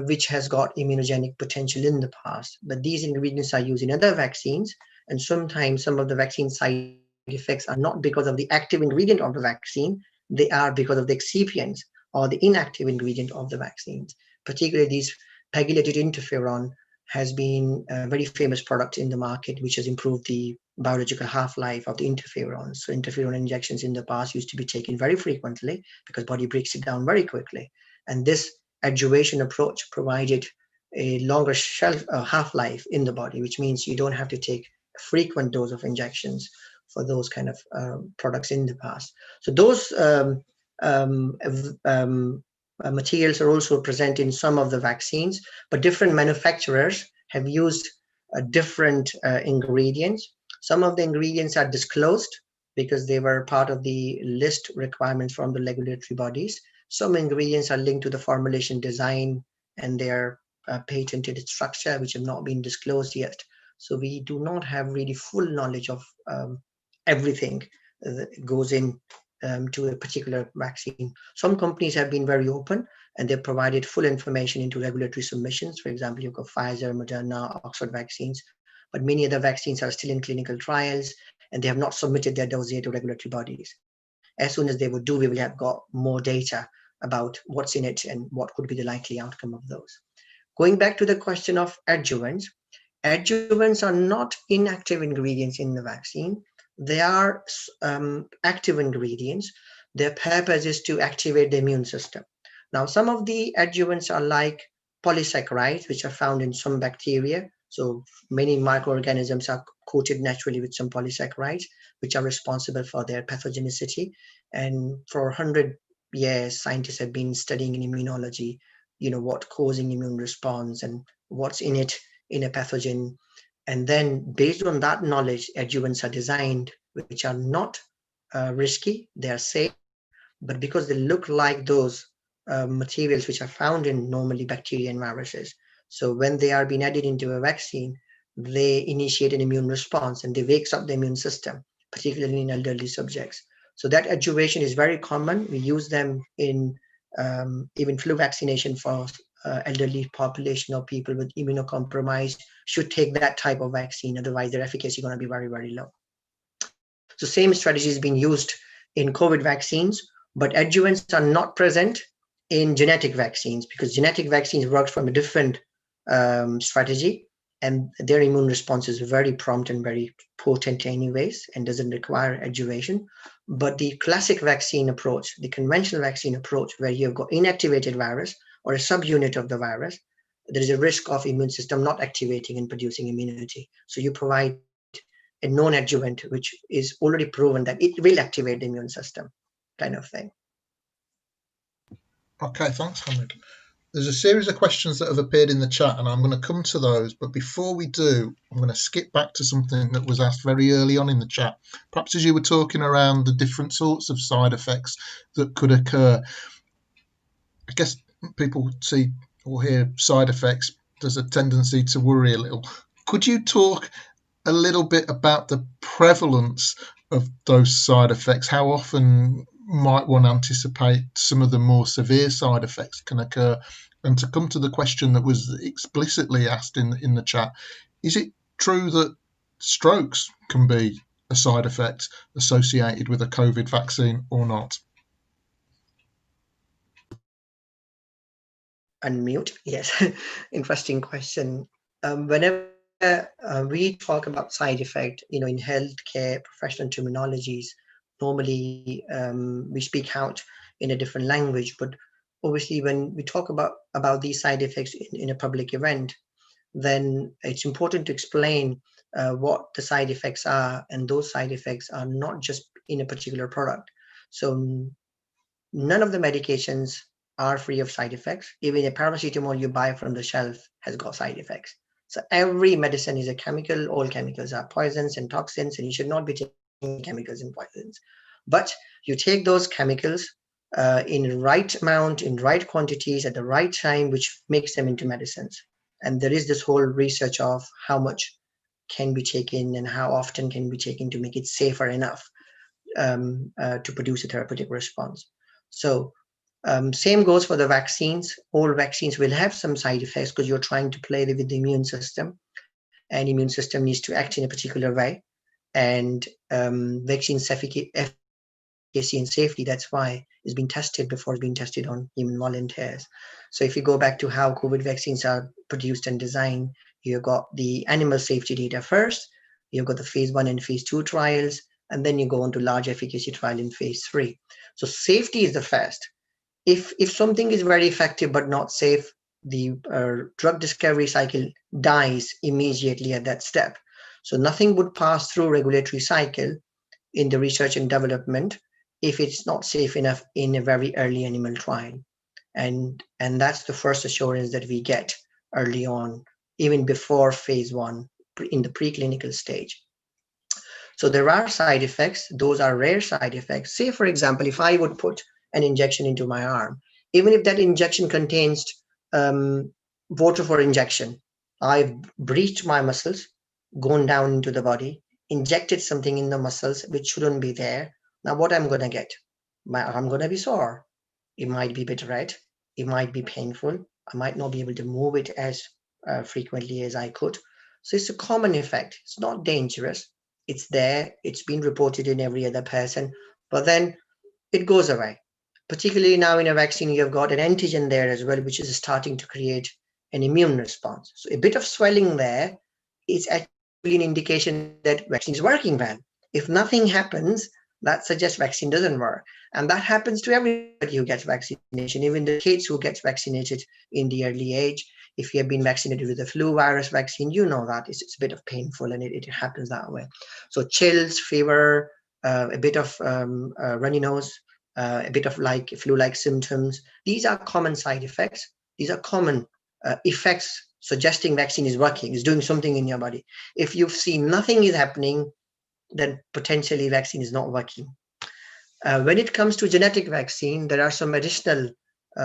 which has got immunogenic potential in the past. But these ingredients are used in other vaccines, and sometimes some of the vaccine side effects are not because of the active ingredient of the vaccine, they are because of the excipients or the inactive ingredient of the vaccines. Particularly these pegylated interferon has been a very famous product in the market, which has improved the biological half-life of the interferons. So interferon injections in the past used to be taken very frequently because body breaks it down very quickly. And this adjuvation approach provided a longer shelf half-life in the body, which means you don't have to take a frequent dose of injections for those kind of products in the past. So those materials are also present in some of the vaccines, but different manufacturers have used different ingredients. Some of the ingredients are disclosed because they were part of the list requirements from the regulatory bodies. Some ingredients are linked to the formulation design and their patented structure, which have not been disclosed yet. So we do not have really full knowledge of everything that goes in to a particular vaccine. Some companies have been very open and they've provided full information into regulatory submissions. For example, you've got Pfizer, Moderna, Oxford vaccines, but many other vaccines are still in clinical trials and they have not submitted their dossier to regulatory bodies. As soon as they would do, we will have got more data about what's in it and what could be the likely outcome of those. Going back to the question of adjuvants, adjuvants are not inactive ingredients in the vaccine. They are active ingredients. Their purpose is to activate the immune system. Now, some of the adjuvants are like polysaccharides, which are found in some bacteria. So many microorganisms are coated naturally with some polysaccharides, which are responsible for their pathogenicity. And for 100 years, scientists have been studying in immunology, what causing immune response and what's in it in a pathogen. And then based on that knowledge, adjuvants are designed, which are not risky, they are safe, but because they look like those materials which are found in normally bacteria and viruses. So when they are being added into a vaccine, they initiate an immune response and they wakes up the immune system, particularly in elderly subjects. So that adjuvation is very common. We use them in even flu vaccination for elderly population or people with immunocompromised should take that type of vaccine. Otherwise, their efficacy is going to be very, very low. So same strategy is being used in COVID vaccines, but adjuvants are not present in genetic vaccines because genetic vaccines work from a different strategy and their immune response is very prompt and very potent anyways and doesn't require adjuvation. But the classic vaccine approach, the conventional vaccine approach, where you've got inactivated virus or a subunit of the virus, there is a risk of immune system not activating and producing immunity. So you provide a known adjuvant, which is already proven that it will activate the immune system, kind of thing. Okay, thanks, Hamid. There's a series of questions that have appeared in the chat, and I'm going to come to those. But before we do, I'm going to skip back to something that was asked very early on in the chat. Perhaps as you were talking around the different sorts of side effects that could occur, I guess people see or hear side effects, there's a tendency to worry a little. Could you talk a little bit about the prevalence of those side effects? How often might one anticipate some of the more severe side effects can occur? And to come to the question that was explicitly asked in the chat, is it true that strokes can be a side effect associated with a COVID vaccine or not? Unmute, yes. Interesting question. Whenever we talk about side effect, in healthcare professional terminologies, normally we speak out in a different language, but obviously when we talk about these side effects in a public event, then it's important to explain what the side effects are, and those side effects are not just in a particular product. So none of the medications are free of side effects. Even a paracetamol you buy from the shelf has got side effects. So every medicine is a chemical. All chemicals are poisons and toxins, and you should not be taking chemicals and poisons. But you take those chemicals in right amount, in right quantities, at the right time, which makes them into medicines. And there is this whole research of how much can be taken and how often can be taken to make it safer enough to produce a therapeutic response. So same goes for the vaccines. All vaccines will have some side effects because you're trying to play with the immune system, and immune system needs to act in a particular way. And vaccine efficacy and safety, that's why it's been tested before it's been tested on human volunteers. So if you go back to how COVID vaccines are produced and designed, you've got the animal safety data first, you've got the phase 1 and phase 2 trials, and then you go on to large efficacy trial in phase 3. So safety is the first. If something is very effective but not safe, the drug discovery cycle dies immediately at that step. So nothing would pass through regulatory cycle in the research and development if it's not safe enough in a very early animal trial. And that's the first assurance that we get early on, even before phase 1, in the preclinical stage. So there are side effects. Those are rare side effects. Say, for example, if I would put an injection into my arm, even if that injection contains water for injection, I've breached my muscles, gone down into the body, injected something in the muscles which shouldn't be there. Now what I'm going to get? My arm going to be sore. It might be a bit red. It might be painful. I might not be able to move it as frequently as I could. So it's a common effect. It's not dangerous. It's there. It's been reported in every other person, but then it goes away. Particularly now in a vaccine, you have got an antigen there as well, which is starting to create an immune response. So a bit of swelling there is actually an indication that vaccine is working well. If nothing happens, that suggests vaccine doesn't work. And that happens to everybody who gets vaccination, even the kids who gets vaccinated in the early age. If you have been vaccinated with a flu virus vaccine, you know that it's a bit of painful, and it happens that way. So chills, fever, a bit of runny nose, a bit of like flu-like symptoms. These are common side effects. These are common effects suggesting vaccine is working, is doing something in your body. If you've seen nothing is happening, then potentially vaccine is not working. When it comes to genetic vaccine, there are some additional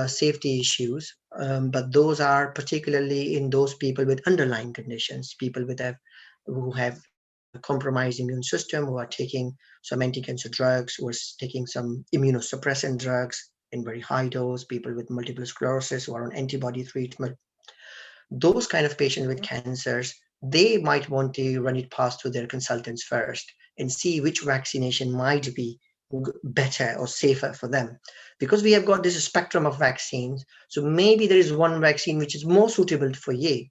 safety issues, but those are particularly in those people with underlying conditions, people who have compromised immune system, who are taking some anti-cancer drugs, who are taking some immunosuppressant drugs in very high dose, people with multiple sclerosis who are on antibody treatment. Those kind of patients with cancers, they might want to run it past through their consultants first and see which vaccination might be better or safer for them, because we have got this spectrum of vaccines. So maybe there is one vaccine which is more suitable for you,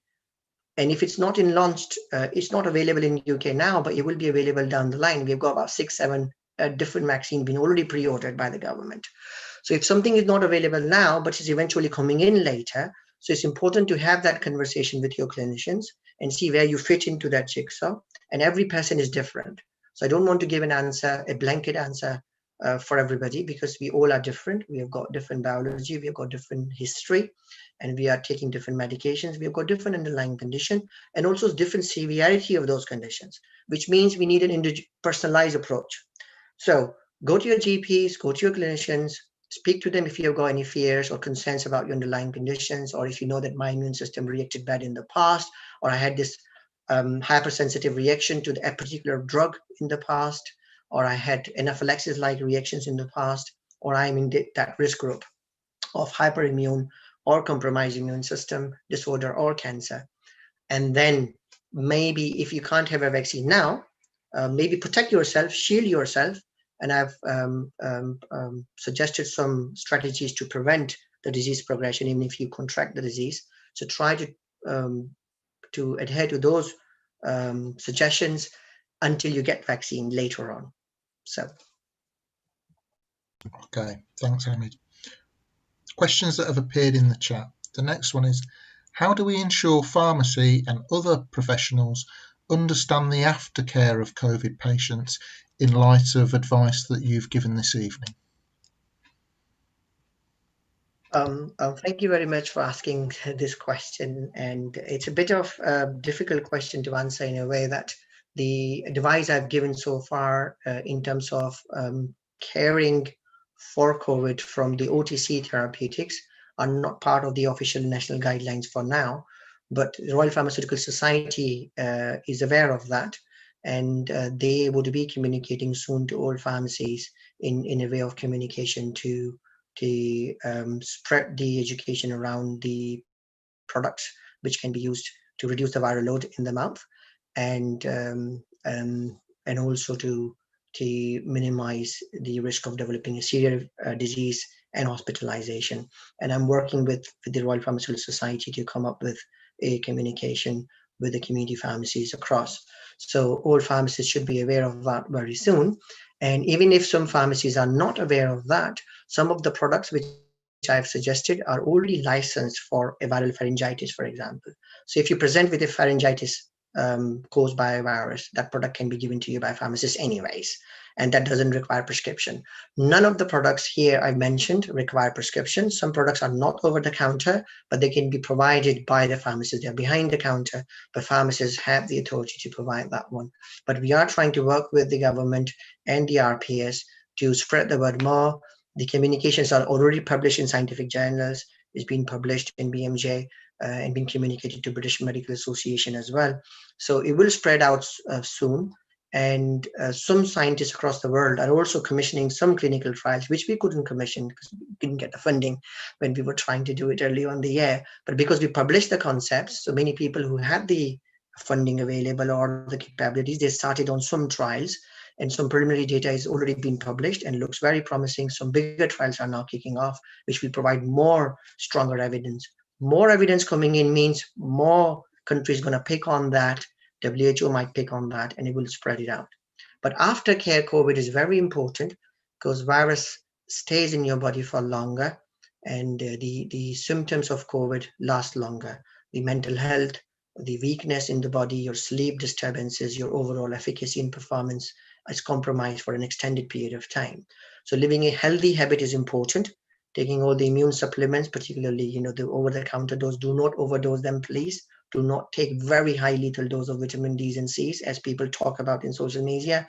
and if it's not in launched, it's not available in UK now, but it will be available down the line. We've got about 6-7 different vaccines being already pre-ordered by the government. So if something is not available now but is eventually coming in later, so it's important to have that conversation with your clinicians and see where you fit into that jigsaw. And every person is different. So I don't want to give an answer, a blanket answer for everybody, because we all are different. We have got different biology, we have got different history, and we are taking different medications. We have got different underlying condition, and also different severity of those conditions, which means we need an personalized approach. So go to your GPs, go to your clinicians, speak to them if you've got any fears or concerns about your underlying conditions, or if you know that my immune system reacted bad in the past, or I had this hypersensitive reaction to a particular drug in the past, or I had anaphylaxis-like reactions in the past, or I'm in that risk group of hyperimmune or compromised immune system disorder or cancer. And then maybe if you can't have a vaccine now, maybe protect yourself, shield yourself. And I've suggested some strategies to prevent the disease progression, even if you contract the disease. So try to adhere to those suggestions until you get vaccine later on. So. Okay, thanks, Hamid. Questions that have appeared in the chat. The next one is, how do we ensure pharmacy and other professionals understand the aftercare of COVID patients in light of advice that you've given this evening? Thank you very much for asking this question. And it's a bit of a difficult question to answer in a way that the advice I've given so far in terms of caring for COVID from the OTC therapeutics are not part of the official national guidelines for now, but the Royal Pharmaceutical Society is aware of that, and they would be communicating soon to all pharmacies in a way of communication to spread the education around the products which can be used to reduce the viral load in the mouth, and also to minimize the risk of developing a serious disease and hospitalization. And I'm working with the Royal Pharmaceutical Society to come up with a communication with the community pharmacies across. So all pharmacists should be aware of that very soon. And even if some pharmacies are not aware of that, some of the products which I've suggested are already licensed for a viral pharyngitis, for example. So if you present with a pharyngitis caused by a virus, that product can be given to you by pharmacists anyways. and that doesn't require prescription. None of the products here I mentioned require prescription. Some products are not over the counter, but they can be provided by the pharmacist. They're behind the counter, but pharmacists have the authority to provide that one. But we are trying to work with the government and the RPS to spread the word more. The communications are already published in scientific journals. It's been published in BMJ and been communicated to British Medical Association as well. So it will spread out soon. And some scientists across the world are also commissioning some clinical trials, which we couldn't commission because we didn't get the funding when we were trying to do it early on the year. But because we published the concepts, so many people who had the funding available or the capabilities, they started on some trials, and some preliminary data is already been published and looks very promising. Some bigger trials are now kicking off, which will provide more stronger evidence. More evidence coming in means more countries going to pick on that. WHO might pick on that and it will spread it out. But aftercare COVID is very important because virus stays in your body for longer, and the symptoms of COVID last longer. The mental health, the weakness in the body, your sleep disturbances, your overall efficacy and performance is compromised for an extended period of time. So living a healthy habit is important. Taking all the immune supplements, particularly, the over-the-counter dose, do not overdose them, please. Do not take very high lethal dose of vitamin D's and C's, as people talk about in social media.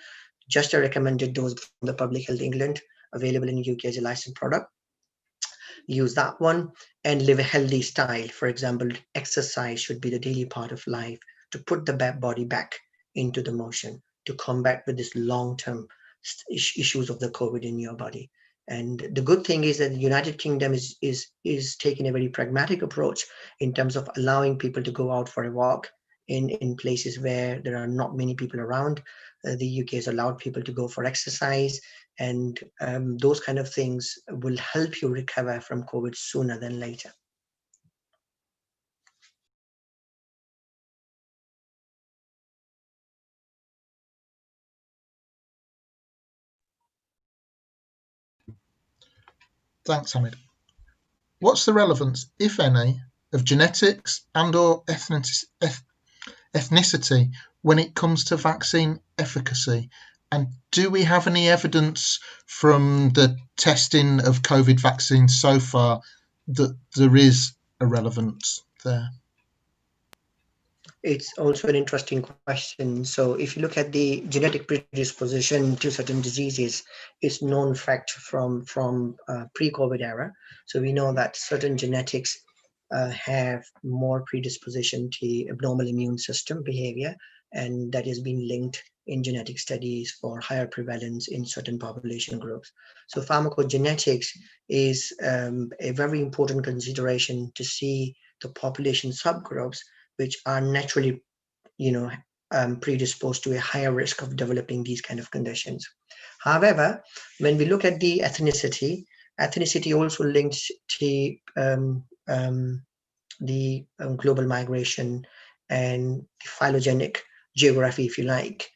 Just a recommended dose from the Public Health England, available in the UK as a licensed product. Use that one and live a healthy style. For example, exercise should be the daily part of life to put the body back into the motion, to combat with this long-term issues of the COVID in your body. And the good thing is that the United Kingdom is taking a very pragmatic approach in terms of allowing people to go out for a walk in places where there are not many people around. The UK has allowed people to go for exercise, and those kind of things will help you recover from COVID sooner than later. Thanks, Hamid. What's the relevance, if any, of genetics and/or ethnicity when it comes to vaccine efficacy? And do we have any evidence from the testing of COVID vaccines so far that there is a relevance there? It's also an interesting question. So if you look at the genetic predisposition to certain diseases, it's known fact from pre-COVID era. So we know that certain genetics have more predisposition to abnormal immune system behavior, and that has been linked in genetic studies for higher prevalence in certain population groups. So pharmacogenetics is a very important consideration to see the population subgroups which are naturally, predisposed to a higher risk of developing these kind of conditions. However, when we look at the ethnicity also links to the global migration and phylogenetic geography, if you like.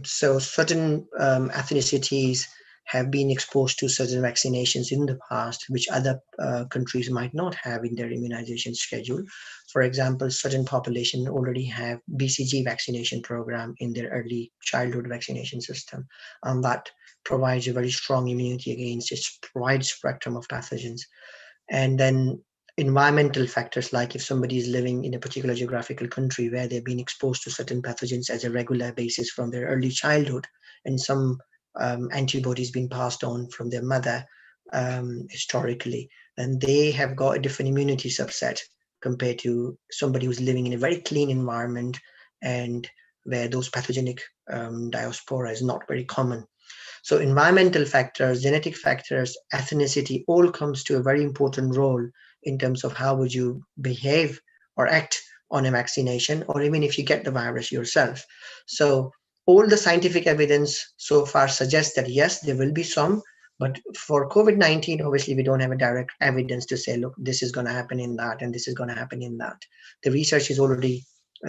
So certain ethnicities have been exposed to certain vaccinations in the past, which other countries might not have in their immunization schedule. For example, certain population already have BCG vaccination program in their early childhood vaccination system, and that provides a very strong immunity against a wide spectrum of pathogens. And then environmental factors, like if somebody is living in a particular geographical country where they've been exposed to certain pathogens as a regular basis from their early childhood, and some antibodies being passed on from their mother historically, and they have got a different immunity subset compared to somebody who's living in a very clean environment and where those pathogenic diaspora is not very common. So environmental factors, genetic factors, ethnicity all comes to a very important role in terms of how would you behave or act on a vaccination, or even if you get the virus yourself. So all the scientific evidence so far suggests that yes, there will be some, but for COVID-19, obviously we don't have a direct evidence to say, look, this is going to happen in that and this is going to happen in that. The research is already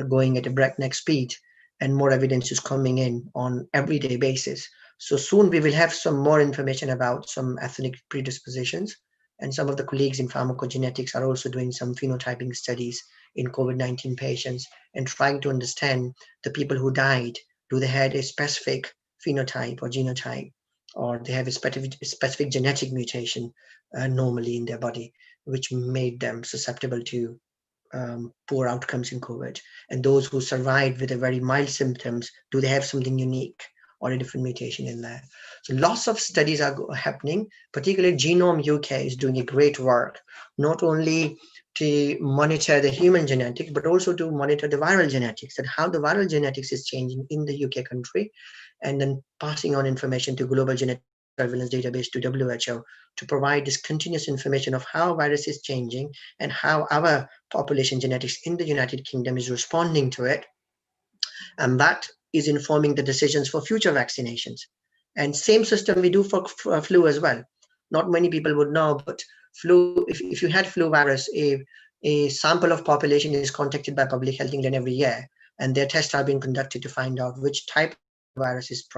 going at a breakneck speed, and more evidence is coming in on everyday basis. So soon we will have some more information about some ethnic predispositions, and some of the colleagues in pharmacogenetics are also doing some phenotyping studies in COVID-19 patients and trying to understand the people who died, do they had a specific phenotype or genotype, or they have a specific genetic mutation normally in their body, which made them susceptible to poor outcomes in COVID. And those who survived with a very mild symptoms, do they have something unique or a different mutation in there? So lots of studies are happening, particularly Genome UK is doing a great work, not only to monitor the human genetics, but also to monitor the viral genetics and how the viral genetics is changing in the UK country, and then passing on information to Global Genetic Surveillance Database to WHO to provide this continuous information of how virus is changing and how our population genetics in the United Kingdom is responding to it. And that is informing the decisions for future vaccinations. And same system we do for flu as well. Not many people would know, but flu, if you had flu virus, a sample of population is contacted by Public Health England every year, and their tests are being conducted to find out which type of virus is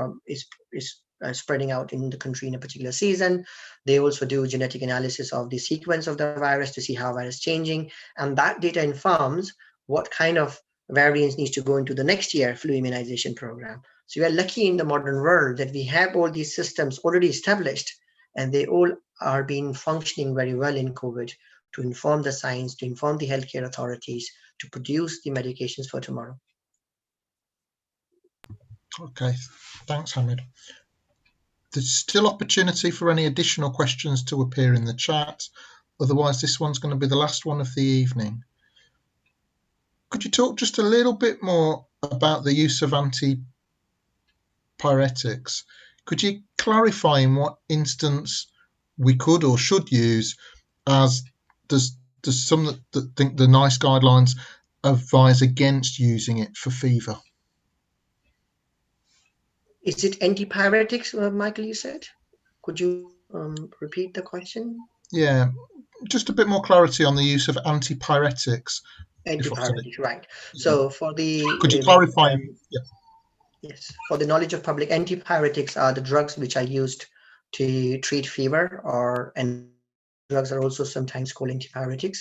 spreading out in the country in a particular season. They also do genetic analysis of the sequence of the virus to see how virus is changing, and that data informs what kind of variants needs to go into the next year flu immunization program. So we are lucky in the modern world that we have all these systems already established, and they all are being functioning very well in COVID to inform the science, to inform the healthcare authorities, to produce the medications for tomorrow. Okay, thanks, Hamid. There's still opportunity for any additional questions to appear in the chat. Otherwise, this one's going to be the last one of the evening. Could you talk just a little bit more about the use of antipyretics? Could you clarify in what instance we could or should use, as there's some that think the NICE guidelines advise against using it for fever? Is it antipyretics, Michael, you said? Could you repeat the question? Yeah, just a bit more clarity on the use of antipyretics. Antipyretics, right. Yeah. So for the... Could you clarify? Yeah. Yes, for the knowledge of public, antipyretics are the drugs which are used to treat fever, and drugs are also sometimes called antipyretics.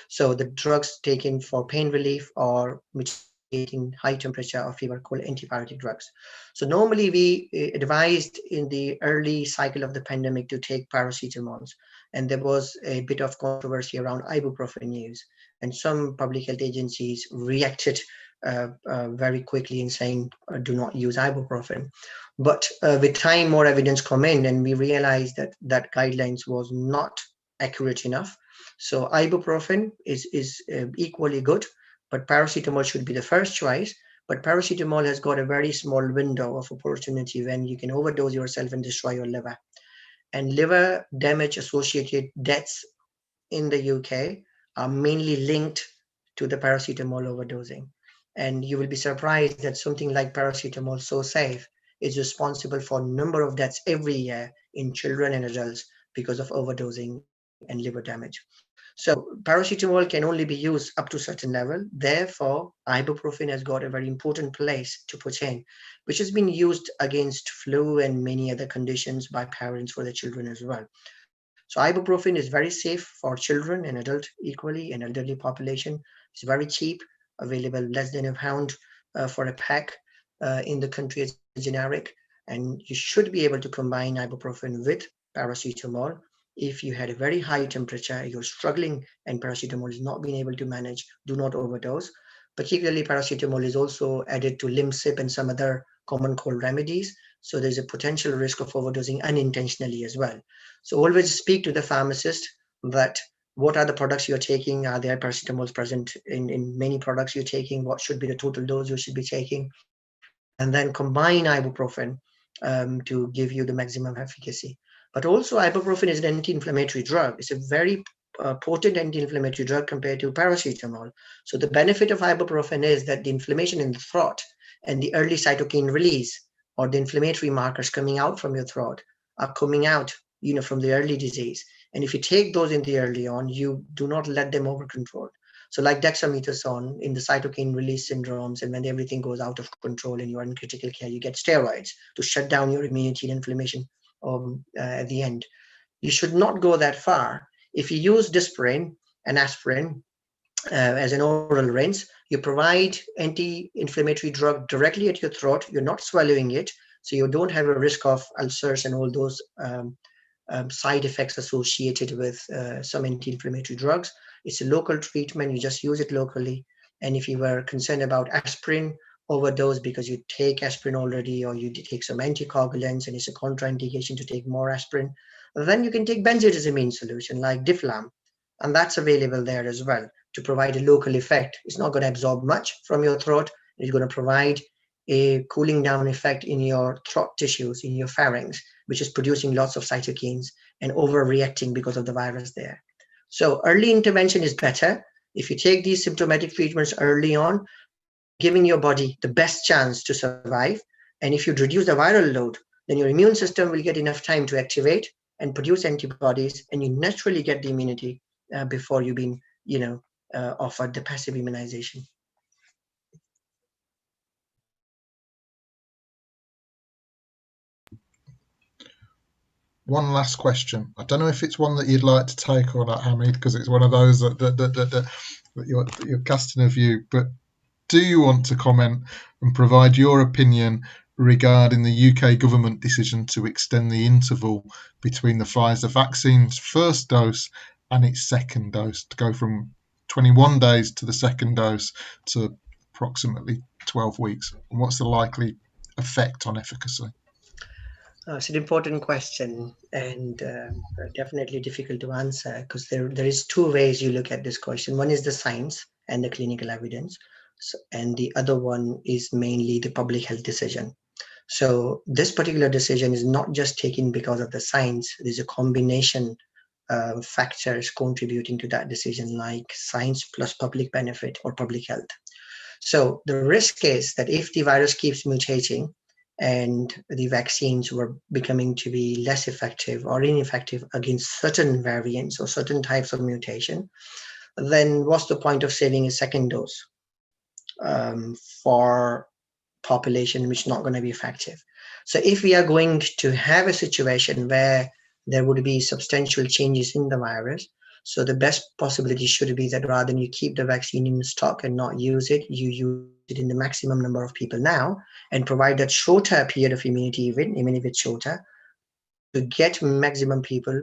So the drugs taken for pain relief or mitigating high temperature or fever called antipyretic drugs. So normally we advised in the early cycle of the pandemic to take paracetamols, and there was a bit of controversy around ibuprofen use, and some public health agencies reacted very quickly in saying do not use ibuprofen. But with time, more evidence come in, and we realized that that guidelines was not accurate enough. So ibuprofen is equally good, but paracetamol should be the first choice. But paracetamol has got a very small window of opportunity when you can overdose yourself and destroy your liver. And liver damage associated deaths in the UK are mainly linked to the paracetamol overdosing. And you will be surprised that something like paracetamol, so safe, is responsible for a number of deaths every year in children and adults because of overdosing and liver damage. So paracetamol can only be used up to a certain level. Therefore, ibuprofen has got a very important place to put in, which has been used against flu and many other conditions by parents for their children as well. So ibuprofen is very safe for children and adult equally, and elderly population. It's very cheap, available less than £1 for a pack in the country as generic. And you should be able to combine ibuprofen with paracetamol. If you had a very high temperature, you're struggling, and paracetamol is not being able to manage, do not overdose. Particularly, paracetamol is also added to Limsip and some other common cold remedies. So there's a potential risk of overdosing unintentionally as well. So always speak to the pharmacist that what are the products you're taking? Are there paracetamols present in many products you're taking? What should be the total dose you should be taking? And then combine ibuprofen to give you the maximum efficacy. But also ibuprofen is an anti-inflammatory drug. It's a very potent anti-inflammatory drug compared to paracetamol. So the benefit of ibuprofen is that the inflammation in the throat and the early cytokine release, or the inflammatory markers coming out from your throat, are coming out, from the early disease. And if you take those in the early on, you do not let them over control. So like dexamethasone in the cytokine release syndromes, and when everything goes out of control and you are in critical care, you get steroids to shut down your immunity and inflammation at the end. You should not go that far. If you use Disprin and aspirin as an oral rinse, you provide anti-inflammatory drug directly at your throat. You're not swallowing it. So you don't have a risk of ulcers and all those side effects associated with some anti-inflammatory drugs. It's a local treatment. You just use it locally. And if you were concerned about aspirin overdose because you take aspirin already, or you take some anticoagulants and it's a contraindication to take more aspirin, then you can take benzodiazepine solution like Diflam, and that's available there as well to provide a local effect. It's not going to absorb much from your throat. It's going to provide a cooling down effect in your throat tissues, in your pharynx, which is producing lots of cytokines and overreacting because of the virus there. So early intervention is better. If you take these symptomatic treatments early on, giving your body the best chance to survive. And if you reduce the viral load, then your immune system will get enough time to activate and produce antibodies, and you naturally get the immunity before you've been, offered the passive immunization. One last question. I don't know if it's one that you'd like to take or not, Hamid, because it's one of those that you're casting a view. But do you want to comment and provide your opinion regarding the UK government decision to extend the interval between the Pfizer vaccine's first dose and its second dose, to go from 21 days to the second dose to approximately 12 weeks? And what's the likely effect on efficacy? It's an important question, and definitely difficult to answer, because there is two ways you look at this question. One is the science and the clinical evidence, and the other one is mainly the public health decision. So this particular decision is not just taken because of the science. There's a combination of factors contributing to that decision, like science plus public benefit or public health. So the risk is that if the virus keeps mutating and the vaccines were becoming to be less effective or ineffective against certain variants or certain types of mutation, then what's the point of saving a second dose for population which is not going to be effective? So if we are going to have a situation where there would be substantial changes in the virus, so the best possibility should be that rather than you keep the vaccine in stock and not use it, you use it in the maximum number of people now and provide that shorter period of immunity, even if it's shorter, to get maximum people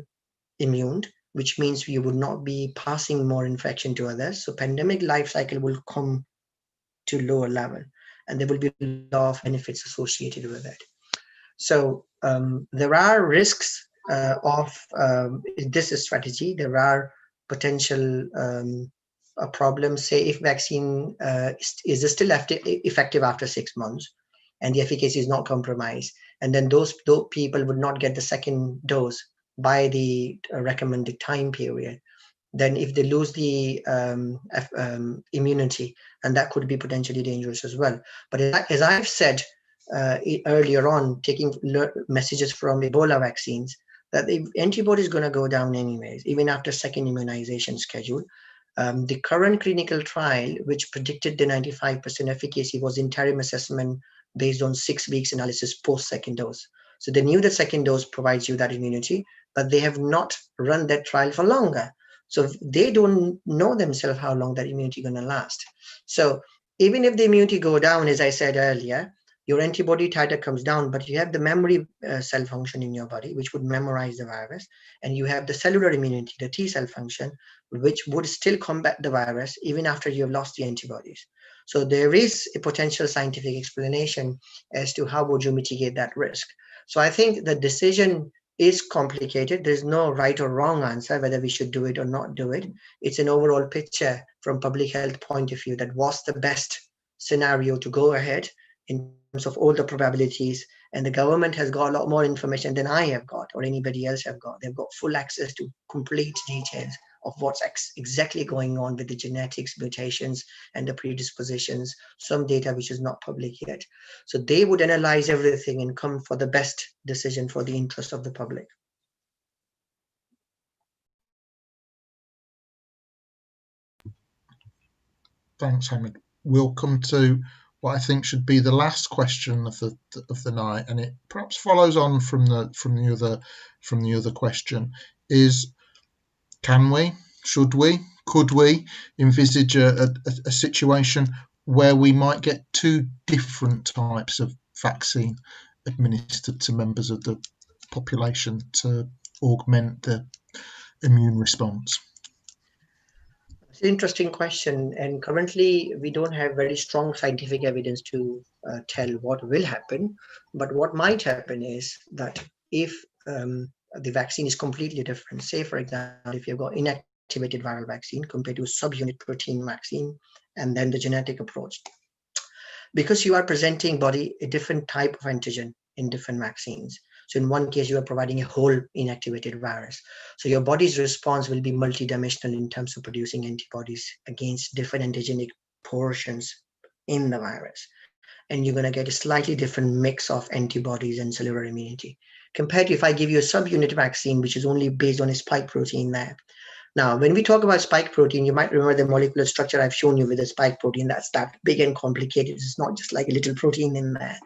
immune, which means you would not be passing more infection to others. So pandemic life cycle will come to lower level, and there will be a lot of benefits associated with it. So there are risks of this strategy. There are potential problems. Say if vaccine is still effective after 6 months and the efficacy is not compromised, and then those people would not get the second dose by the recommended time period, then if they lose the immunity, and that could be potentially dangerous as well. But as I've said earlier on, taking messages from Ebola vaccines, that the antibody is going to go down anyways, even after second immunization schedule. The current clinical trial, which predicted the 95% efficacy, was interim assessment based on 6 weeks analysis post-second dose. So they knew the second dose provides you that immunity, but they have not run that trial for longer. So they don't know themselves how long that immunity is going to last. So even if the immunity go down, as I said earlier, your antibody titer comes down, but you have the memory cell function in your body, which would memorize the virus, and you have the cellular immunity, the T cell function, which would still combat the virus even after you have lost the antibodies. So there is a potential scientific explanation as to how would you mitigate that risk. So I think the decision is complicated. There's no right or wrong answer whether we should do it or not do it. It's an overall picture from public health point of view that what's the best scenario to go ahead in terms of all the probabilities. And the government has got a lot more information than I have got or anybody else have got. They've got full access to complete details of what's exactly going on with the genetics, mutations, and the predispositions, some data which is not public yet. So they would analyze everything and come for the best decision for the interest of the public. Thanks, Hamid. We'll come to what I think should be the last question of the night, and it perhaps follows on from the other question. Is can we, should we, could we envisage a situation where we might get two different types of vaccine administered to members of the population to augment the immune response? It's an interesting question, and currently we don't have very strong scientific evidence to tell what will happen. But what might happen is that if the vaccine is completely different, say for example, if you've got inactivated viral vaccine compared to a subunit protein vaccine, and then the genetic approach, because you are presenting body a different type of antigen in different vaccines. So in one case, you are providing a whole inactivated virus. So your body's response will be multidimensional in terms of producing antibodies against different antigenic portions in the virus. And you're going to get a slightly different mix of antibodies and cellular immunity. Compared to if I give you a subunit vaccine, which is only based on a spike protein there. Now, when we talk about spike protein, you might remember the molecular structure I've shown you with the spike protein. That's that big and complicated. It's not just like a little protein in there,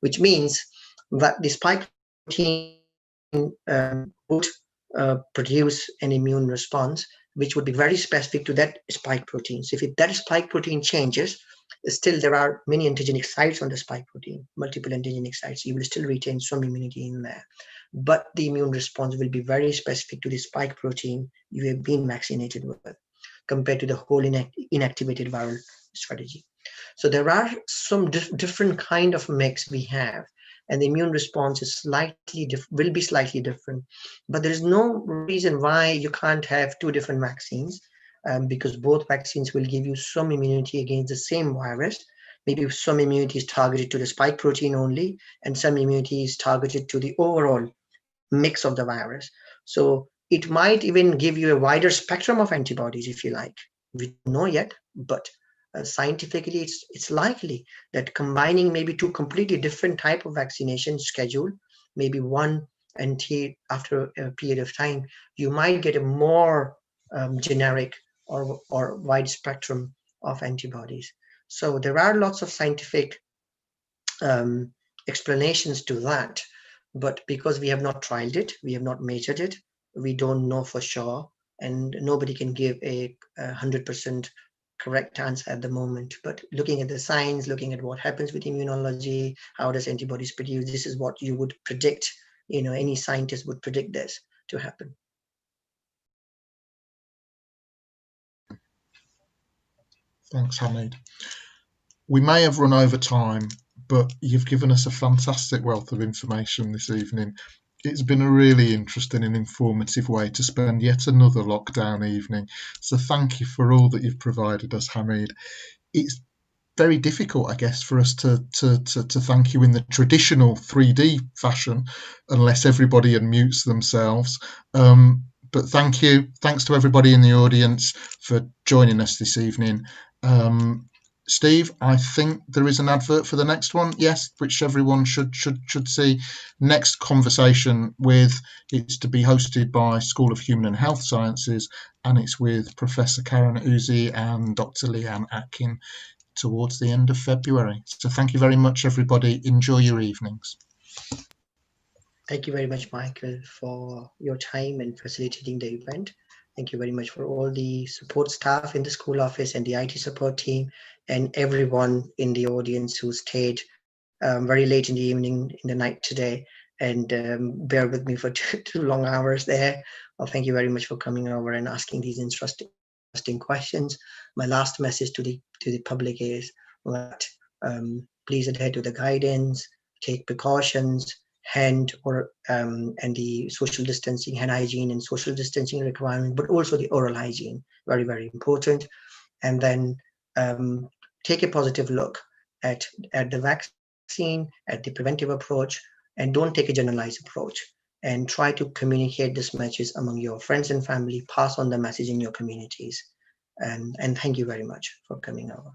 which means that the spike protein would produce an immune response, which would be very specific to that spike protein. So if that spike protein changes, still there are many antigenic sites on the spike protein, multiple antigenic sites. You will still retain some immunity in there, but the immune response will be very specific to the spike protein you have been vaccinated with, compared to the whole inactivated viral strategy. So there are some different kind of mix we have, and the immune response is will be slightly different. But there is no reason why you can't have two different vaccines, because both vaccines will give you some immunity against the same virus. Maybe some immunity is targeted to the spike protein only, and some immunity is targeted to the overall mix of the virus. So it might even give you a wider spectrum of antibodies, if you like. We don't know yet, but scientifically, it's likely that combining maybe two completely different type of vaccination schedule, maybe one until after a period of time, you might get a more generic or wide spectrum of antibodies. So there are lots of scientific explanations to that, but because we have not trialed it, we have not measured it, we don't know for sure, and nobody can give a 100% correct answer at the moment. But looking at the science, looking at what happens with immunology, how does antibodies produce, this is what you would predict. Any scientist would predict this to happen. Thanks, Hamid. We may have run over time, but you've given us a fantastic wealth of information this evening. It's been a really interesting and informative way to spend yet another lockdown evening. So thank you for all that you've provided us, Hamid. It's very difficult, I guess, for us to thank you in the traditional 3D fashion, unless everybody unmutes themselves. But thank you. Thanks to everybody in the audience for joining us this evening. Steve, I think there is an advert for the next one, yes, which everyone should see. Next conversation it's to be hosted by School of Human and Health Sciences, and it's with Professor Karen Uzi and Dr. Leanne Atkin towards the end of February. So thank you very much, everybody. Enjoy your evenings. Thank you very much, Michael, for your time and facilitating the event. Thank you very much for all the support staff in the school office and the IT support team, and everyone in the audience who stayed very late in the evening, in the night today, and bear with me for two long hours there. Well, thank you very much for coming over and asking these interesting questions. My last message to the public is that please adhere to the guidance, take precautions, and the social distancing, hand hygiene and social distancing requirement, but also the oral hygiene, very, very important. And then take a positive look at the vaccine, at the preventive approach, and don't take a generalized approach, and try to communicate this message among your friends and family, pass on the message in your communities. And thank you very much for coming over.